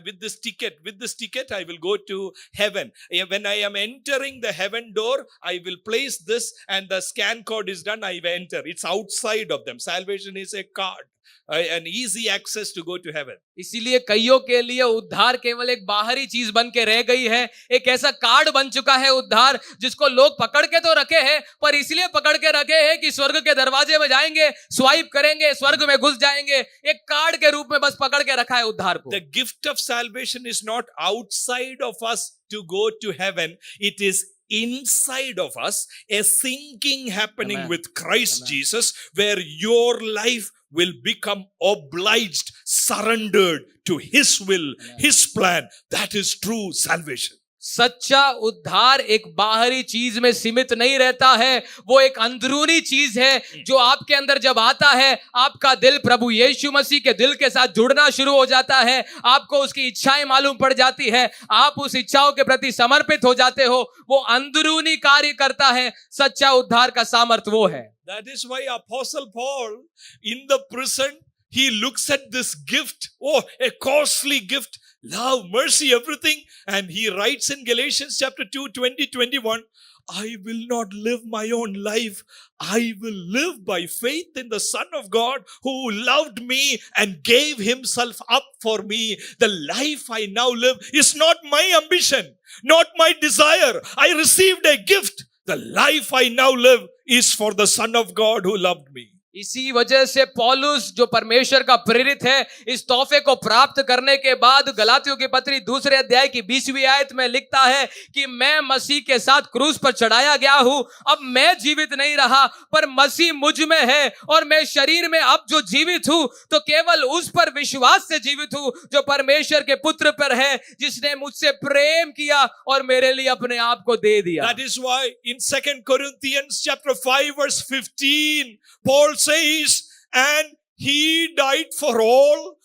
With this ticket, I will go to heaven. When I am entering the heaven door, I will place this and the scan code is done, I will enter. It's outside of them. Salvation is a card, an easy access to go to heaven. इसीलिए कईयों के लिए उद्धार केवल एक बाहरी चीज बन के रह गई है, एक ऐसा कार्ड बन चुका है उद्धार, जिसको लोग पकड़ के तो रखे हैं, पर इसलिए पकड़ के रखे हैं कि स्वर्ग के दरवाजे में जाएंगे, स्वाइप करेंगे, स्वर्ग में घुस जाएंगे। एक कार्ड के रूप में बस पकड़ के रखा है उद्धार को। The gift of salvation is not outside of us to go to heaven. It is inside of us, a sinking happening Amen. with Christ Amen. Jesus, where your life will become obliged, surrendered to His will, Amen. His plan. That is true salvation. सच्चा उद्धार एक बाहरी चीज में सीमित नहीं रहता है, वो एक अंदरूनी चीज है जो आपके अंदर जब आता है, आपका दिल प्रभु यीशु मसीह के दिल के साथ जुड़ना शुरू हो जाता है, आपको उसकी इच्छाएं मालूम पड़ जाती है, आप उस इच्छाओं के प्रति समर्पित हो जाते हो, वो अंदरूनी कार्य करता है। सच्चा उद्धार का सामर्थ वो है। That is why Apostle Paul in the prison, he looks at this gift, oh, a costly gift, love, mercy, everything. And he writes in Galatians chapter 2, 20, 21, I will not live my own life. I will live by faith in the Son of God who loved me and gave himself up for me. The life I now live is not my ambition, not my desire. I received a gift. The life I now live is for the Son of God who loved me. इसी वजह से पौलुस जो परमेश्वर का प्रेरित है, इस तोहफे को प्राप्त करने के बाद गलातियों की पत्री 2 अध्याय की 20वीं आयत में लिखता है कि मैं मसीह के साथ क्रूस पर चढ़ाया गया हूं, अब मैं जीवित नहीं रहा पर मसीह मुझ में है, और मैं शरीर में अब जो जीवित हूं तो केवल उस पर विश्वास से जीवित हूं जो परमेश्वर के पुत्र पर है, जिसने मुझसे प्रेम किया और मेरे लिए अपने आप को दे दिया। That is why in 2 Corinthians chapter 5 verse 15, Paul says, and he died for all,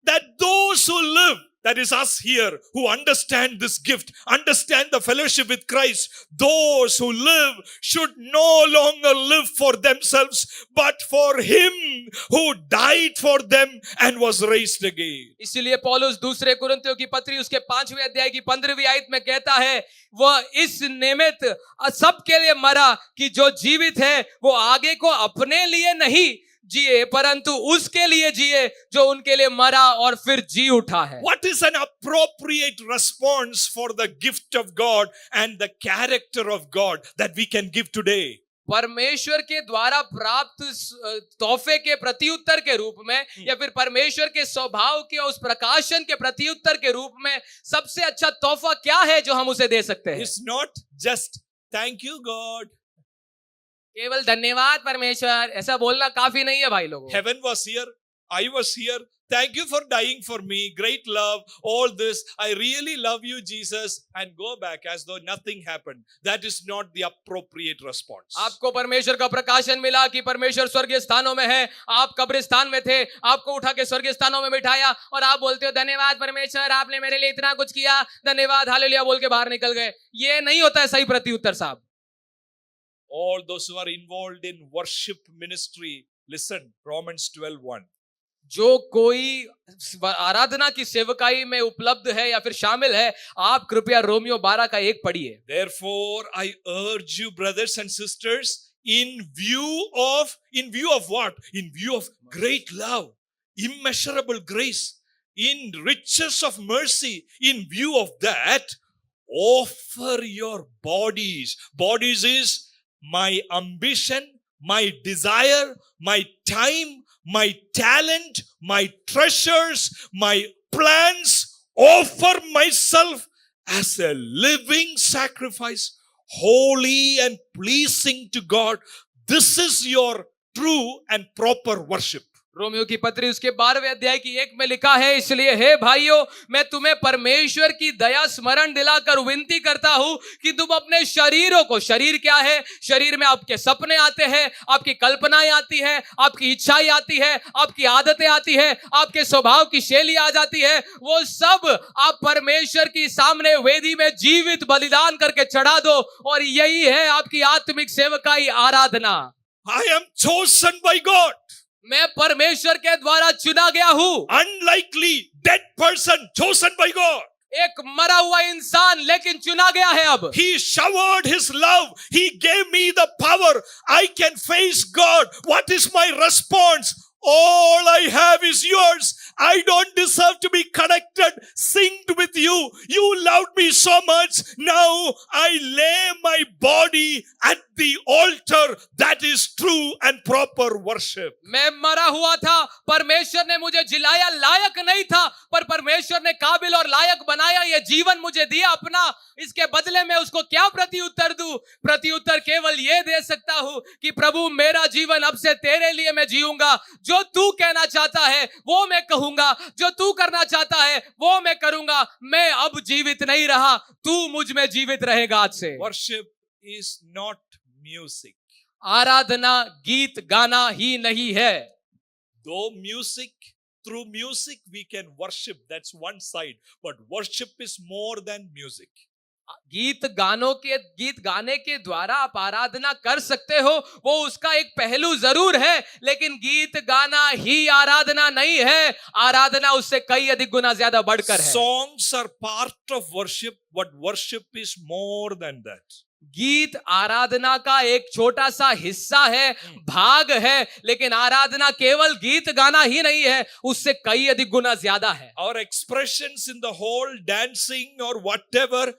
that those who live, that is us here, who understand this gift, understand the fellowship with Christ, those who live should no longer live for themselves, but for Him who died for them and was raised again. इसलिए पौलुस 2 कुरिन्थियों की पत्री उसके 5वें अध्याय की 15वीं आयत में कहता है, वह इस निमित्त सबके लिए मरा कि जो जीवित है वो आगे को अपने लिए नहीं जिए परंतु उसके लिए जिए जो उनके लिए मरा और फिर जी उठा है। What is an appropriate response for the gift of God and the character of God that we can give today? परमेश्वर के द्वारा प्राप्त तोहफे के प्रत्युत्तर के रूप में या फिर परमेश्वर के स्वभाव के उस प्रकाशन के प्रत्युत्तर के रूप में सबसे अच्छा तोहफा क्या है जो हम उसे दे सकते हैं? It's not just thank you God. केवल धन्यवाद परमेश्वर ऐसा बोलना काफी नहीं है भाई लोगों। Heaven was here, I was here. Thank you for dying for me. Great love, all this. I really love you, Jesus. And go back as though nothing happened. That is not the appropriate response. आपको परमेश्वर का प्रकाशन मिला कि परमेश्वर स्वर्गीय स्थानों में है, आप कब्रिस्तान में थे, आपको उठा के स्वर्गीय स्थानों में बिठाया और आप बोलते हो धन्यवाद परमेश्वर, आपने मेरे लिए इतना कुछ किया, धन्यवाद हालेलुया बोल के बाहर निकल गए। ये नहीं होता है सही प्रत्युत्तर साहब। All those who are involved in worship ministry, listen, Romans 12:1. जो कोई आराधना की सेवकाई में उपलब्ध है या फिर शामिल है, आप कृपया रोमियो 12 का 1 पढ़िए। Therefore, I urge you, brothers and sisters, in view of what? In view of great love, immeasurable grace, in riches of mercy, in view of that, offer your bodies. Bodies is my ambition, my desire, my time, my talent, my treasures, my plans. Offer myself as a living sacrifice, holy and pleasing to God. This is your true and proper worship. Romeo की पत्री उसके 12वें अध्याय की 1 में लिखा है, इसलिए हे भाइयों, मैं तुम्हें परमेश्वर की दया स्मरण दिलाकर विनती करता हूं कि तुम अपने शरीरों को, शरीर क्या है? शरीर में आपके सपने आते हैं, आपकी कल्पनाएं आती है, आपकी इच्छाएं आती है, आपकी आदतें आती है, आपके स्वभाव की शैली आ जाती है, वो सब आप परमेश्वर की सामने वेदी में जीवित बलिदान करके चढ़ा दो, और यही है आपकी आत्मिक सेवकाई, आराधना। I am chosen by God. मैं परमेश्वर के द्वारा चुना गया हूं। Unlikely, dead person chosen by God. एक मरा हुआ इंसान लेकिन चुना गया है अब। He showered his love. He gave me the power. I can face God. What is my response? All I have is yours. I don't deserve to be connected, synced with you. You loved me so much. Now I lay my body at the altar. That is true and proper worship. मैं मरा हुआ था, परमेश्वर ने मुझे जिलाया, लायक नहीं था, पर परमेश्वर ने काबिल और लायक बनाया, ये जीवन मुझे दिया अपना। इसके बदले में उसको क्या प्रति उत्तर दूं? प्रति उत्तर केवल ये दे सकता हूं कि प्रभु, मेरा जीवन अब से तेरे लिए मैं जीऊंगा। जो तू कहना चाहता है वो मैं कहूंगा, जो तू करना चाहता है वो मैं करूंगा। मैं अब जीवित नहीं रहा, तू मुझ में जीवित रहेगा आज से। Worship is not music. आराधना गीत गाना ही नहीं है। Though through music we can worship, that's one side. But worship is more than music. गीत गाने के द्वारा आप आराधना कर सकते हो, वो उसका एक पहलू जरूर है, लेकिन गीत गाना ही आराधना नहीं है। आराधना उससे कई अधिक गुना ज्यादा बढ़कर है। Songs are part of worship, but worship is more than that. गीत आराधना का एक छोटा सा हिस्सा है, भाग है, लेकिन आराधना केवल गीत गाना ही नहीं है, उससे कई अधिक गुना ज्यादा है। Our expressions in the whole dancing or whatever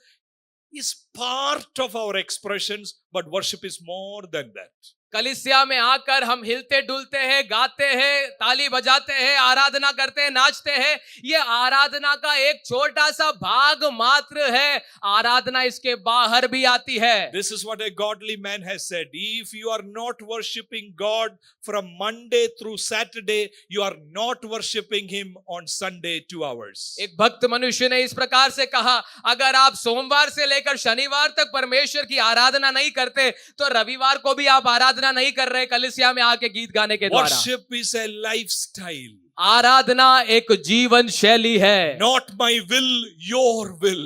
is part of our expressions, but worship is more than that. कलीसिया में आकर हम हिलते डुलते हैं, गाते हैं, ताली बजाते हैं, आराधना करते हैं, नाचते हैं, ये आराधना का एक छोटा सा भाग मात्र है। आराधना इसके बाहर भी आती है। This is what a godly man has said. If you are not worshipping God from Monday through Saturday, you are not worshipping him on Sunday 2 hours. एक भक्त मनुष्य ने इस प्रकार से कहा, अगर आप सोमवार से लेकर शनिवार तक परमेश्वर की आराधना नहीं करते, तो रविवार को भी आप आराधना नहीं कर रहे कलीसिया में आके गीत गाने के द्वारा। Worship is a lifestyle. आराधना एक जीवन शैली है। Not my will, your will.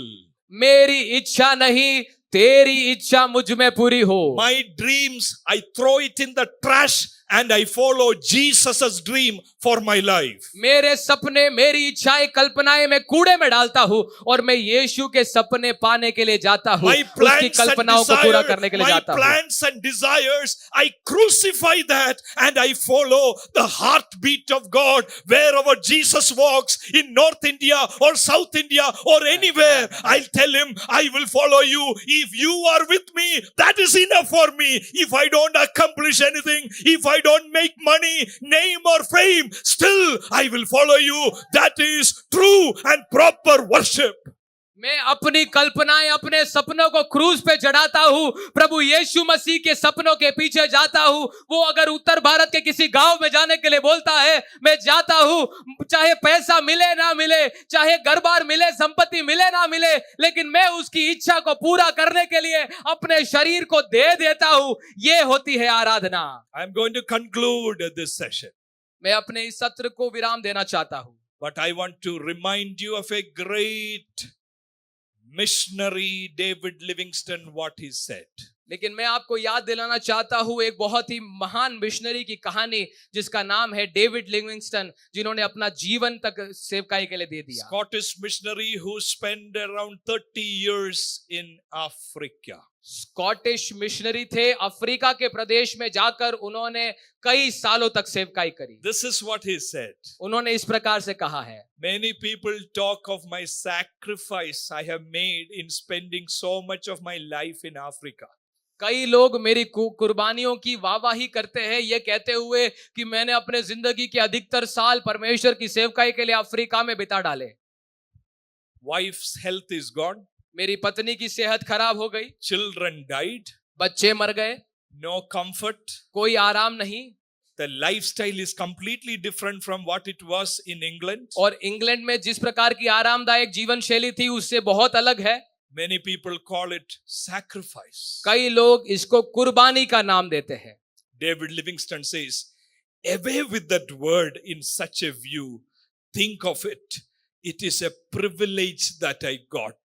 मेरी इच्छा नहीं, तेरी इच्छा मुझ में पूरी हो। My dreams, I throw it in the trash and I follow Jesus's dream for my life. मेरे सपने, मेरी इच्छाएं, कल्पनाएं मैं कूड़े में डालता हूं और मैं यीशु के सपने पाने के लिए जाता हूं, My उसकी plans and कल्पनाओं को पूरा करने के लिए my जाता हूं। plans and desires, I crucify that and I follow the heartbeat of God wherever Jesus walks in North India or South India or anywhere. I'll tell him, I will follow you. If you are with me, that is enough for me. If I don't accomplish anything, if I don't make money, name or fame, still I will follow you. That is true and proper worship. मैं अपनी कल्पनाएं, अपने सपनों को cruise पे चढ़ाता हूं, प्रभु यीशु मसीह के सपनों के पीछे जाता हूं। वो अगर उत्तर भारत के किसी गांव में जाने के लिए बोलता है, मैं जाता हूं, चाहे पैसा मिले ना मिले, चाहे घर बार मिले, संपत्ति मिले ना मिले, लेकिन मैं उसकी इच्छा को पूरा करने के लिए अपने शरीर को दे देता हूं। ये होती है आराधना। I am going to conclude this session. मैं अपने इस सत्र को विराम देना चाहता हूं, But I want to remind you of a great missionary, David Livingstone, what he said. लेकिन मैं आपको याद दिलाना चाहता हूं एक बहुत ही महान मिशनरी की कहानी, जिसका नाम है डेविड लिविंगस्टन, जिन्होंने अपना जीवन तक सेवकाई के लिए दे दिया। Scottish missionary who spent around 30 years in Africa. Scottish missionary थे, अफ्रीका के प्रदेश में जाकर उन्होंने कई सालों तक सेवकाई करी। This is what he said. उन्होंने इस प्रकार से कहा है, Many people talk of my sacrifice I have made in spending so much of my life in Africa. कई लोग मेरी कुर्बानियों की वाहवाही करते हैं, ये कहते हुए कि मैंने अपने जिंदगी के अधिकतर साल परमेश्वर की सेवकाई के लिए अफ्रीका में बिता डाले। Wife's health is gone. मेरी पत्नी की सेहत खराब हो गई, Children died. बच्चे मर गए, No comfort. कोई आराम नहीं, The lifestyle is completely different from what it was in England. और इंग्लैंड में जिस प्रकार की आरामदायक जीवन शैली थी उससे बहुत अलग है. Many people call it sacrifice. कई लोग इसको कुर्बानी का नाम देते हैं. David Livingstone says, away with that word in such a view. Think of it. It is a privilege that I got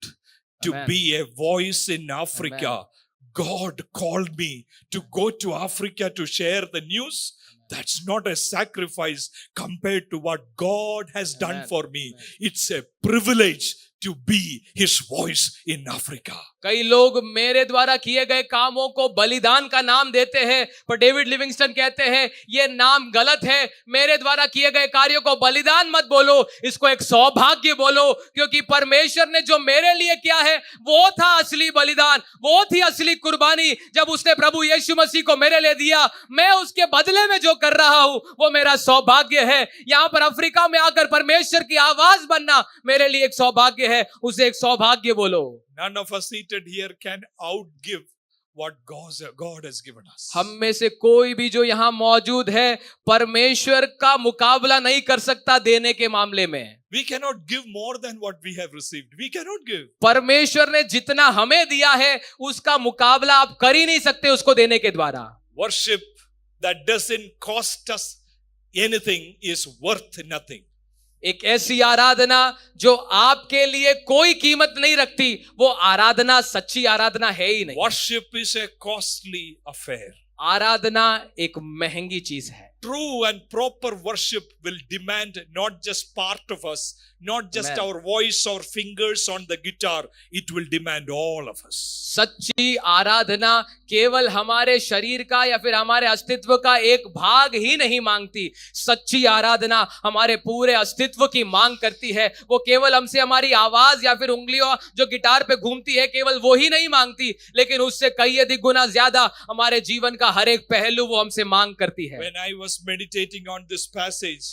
to Amen. be a voice in Africa. Amen. God called me to go to Africa to share the news. That's not a sacrifice compared to what God has done Amen. for me. Amen. It's a privilege to be His voice in Africa. कई लोग मेरे द्वारा किए गए कामों को बलिदान का नाम देते हैं, पर डेविड लिविंगस्टन कहते हैं ये नाम गलत है. मेरे द्वारा किए गए कार्यों को बलिदान मत बोलो, इसको एक सौभाग्य बोलो, क्योंकि परमेश्वर ने जो मेरे लिए किया है वो था असली बलिदान, वो थी असली कुर्बानी. जब उसने प्रभु यीशु मसीह को मेरे लिए दिया, मैं उसके बदले में जो कर रहा हूं वो मेरा सौभाग्य है. यहां पर अफ्रीका में आकर परमेश्वर की आवाज बनना मेरे लिए एक सौभाग्य है. उसे एक सौभाग्य बोलो. None of us seated here can outgive what God has given us. हम में से कोई भी जो यहाँ मौजूद है परमेश्वर का मुकाबला नहीं कर सकता देने के मामले में. We cannot give more than what we have received. We cannot give. परमेश्वर ने जितना हमें दिया है उसका मुकाबला आप कर ही नहीं सकते उसको देने के द्वारा. Worship that doesn't cost us anything is worth nothing. एक ऐसी आराधना जो आपके लिए कोई कीमत नहीं रखती, वो आराधना सच्ची आराधना है ही नहीं. Worship is a costly affair. आराधना एक महंगी चीज है. True and proper worship will demand not just part of us, not just Amen. our voice or fingers on the guitar, it will demand all of us. सच्ची आराधना केवल हमारे शरीर का या फिर हमारे अस्तित्व का एक भाग ही नहीं मांगती. सच्ची आराधना हमारे पूरे अस्तित्व की मांग करती है. वो केवल हमसे हमारी आवाज या फिर उंगलियों जो गिटार पे घूमती है केवल वो ही नहीं मांगती, लेकिन उससे कई अधिक गुना ज्यादा हमारे जीवन का हर एक पहलू वो हमसे मांग करती है. When I was meditating on this passage,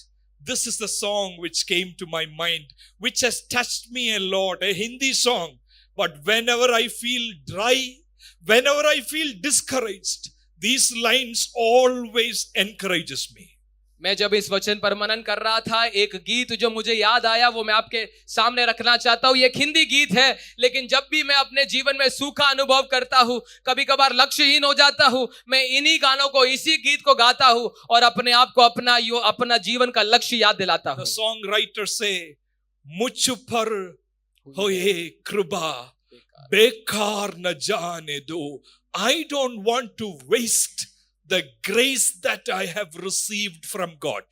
this is the song which came to my mind, which has touched me a lot, a Hindi song. But whenever I feel dry, whenever I feel discouraged, these lines always encourages me. मैं जब इस वचन पर मनन कर रहा था, एक गीत जो मुझे याद आया वो मैं आपके सामने रखना चाहता हूँ. ये एक हिंदी गीत है, लेकिन जब भी मैं अपने जीवन में सूखा अनुभव करता हूँ, कभी कभार लक्ष्यहीन हो जाता हूँ, मैं इन्हीं गानों को, इसी गीत को गाता हूँ और अपने आप को अपना जीवन का लक्ष्य याद दिलाता हूँ. The songwriters say, मुझ पर होए कृपा बेकार न जाने दो. I don't want to waste the grace that I have received from God.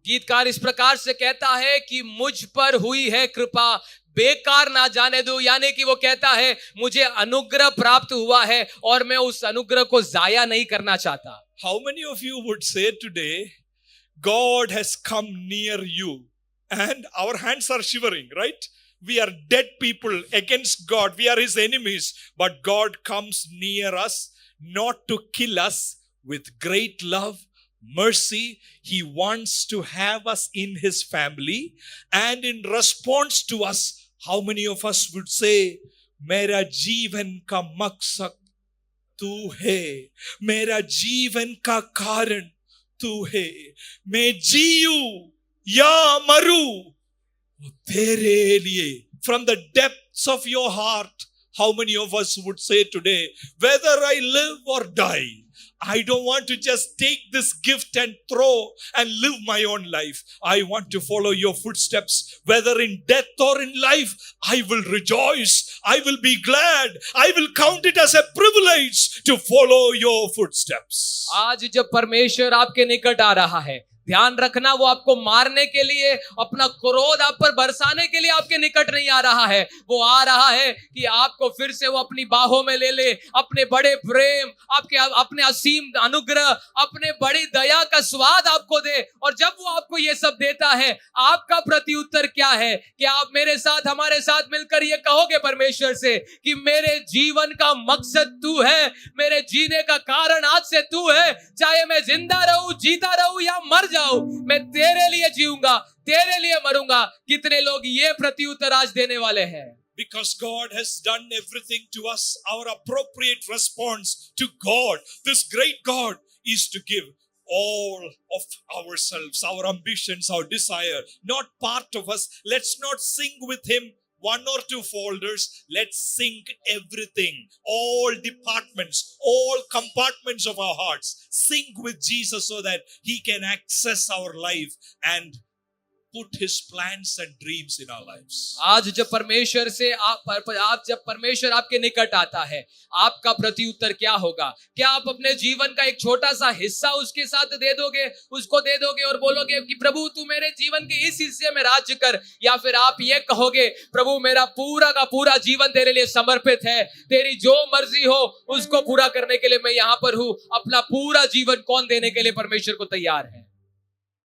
गीतकार इस प्रकार से कहता है कि मुझ पर हुई है कृपा बेकार ना जाने दो, यानी कि वो कहता है मुझे अनुग्रह प्राप्त हुआ है और मैं उस अनुग्रह को जाया नहीं करना चाहता. How many of you would say today, God has come near you? And our hands are shivering, right? We are dead people against God. We are His enemies. But God comes near us, not to kill us, with great love, mercy. He wants to have us in His family. And in response to us, how many of us would say, मेरा जीवन का मकसद तू है, मेरा जीवन का कारण तू है, मैं जीऊं या मरूं तेरे लिए. From the depths of your heart, how many of us would say today, whether I live or die, I don't want to just take this gift and throw and live my own life. I want to follow your footsteps. Whether in death or in life, I will rejoice. I will be glad. I will count it as a privilege to follow your footsteps. आज जब परमेश्वर आपके निकट आ रहा है, ध्यान रखना वो आपको मारने के लिए, अपना क्रोध आप पर बरसाने के लिए आपके निकट नहीं आ रहा है. वो आ रहा है कि आपको फिर से वो अपनी बाहों में ले ले, अपने बड़े प्रेम, अपने असीम अनुग्रह, अपने बड़ी दया का स्वाद आपको दे. और जब वो आपको ये सब देता है, आपका प्रत्युत्तर क्या है? कि आप मेरे साथ, हमारे साथ मिलकर ये कहोगे परमेश्वर से कि मेरे जीवन का मकसद तू है, मेरे जीने का कारण आज से तू है. चाहे मैं जिंदा रहूं, जीता रहूं या मर मैं तेरे लिए जीऊंगा, तेरे लिए मरूंगा. कितने लोग ये प्रत्युत्तर आज देने वाले हैं? Because God has done everything to us, our appropriate response to God, this great God, is to give all of ourselves, our ambitions, our desire, not part of us. Let's not sink with him one or two folders. Let's sink everything, all departments, all compartments of our hearts. Sink with Jesus so that he can access our life and put his plans and dreams in our lives. आज जब परमेश्वर से आप जब परमेश्वर आपके निकट आता है, आपका प्रत्युत्तर क्या होगा? क्या आप अपने जीवन का एक छोटा सा हिस्सा उसके साथ दे दोगे, उसको दे दोगे और बोलोगे कि प्रभु तू मेरे जीवन के इस हिस्से में राज्य कर, या फिर आप ये कहोगे प्रभु मेरा पूरा का पूरा जीवन तेरे लिए समर्पित है, तेरी जो मर्जी हो उसको पूरा करने के लिए मैं यहाँ पर हूँ, अपना पूरा जीवन कौन देने के लिए परमेश्वर को तैयार है?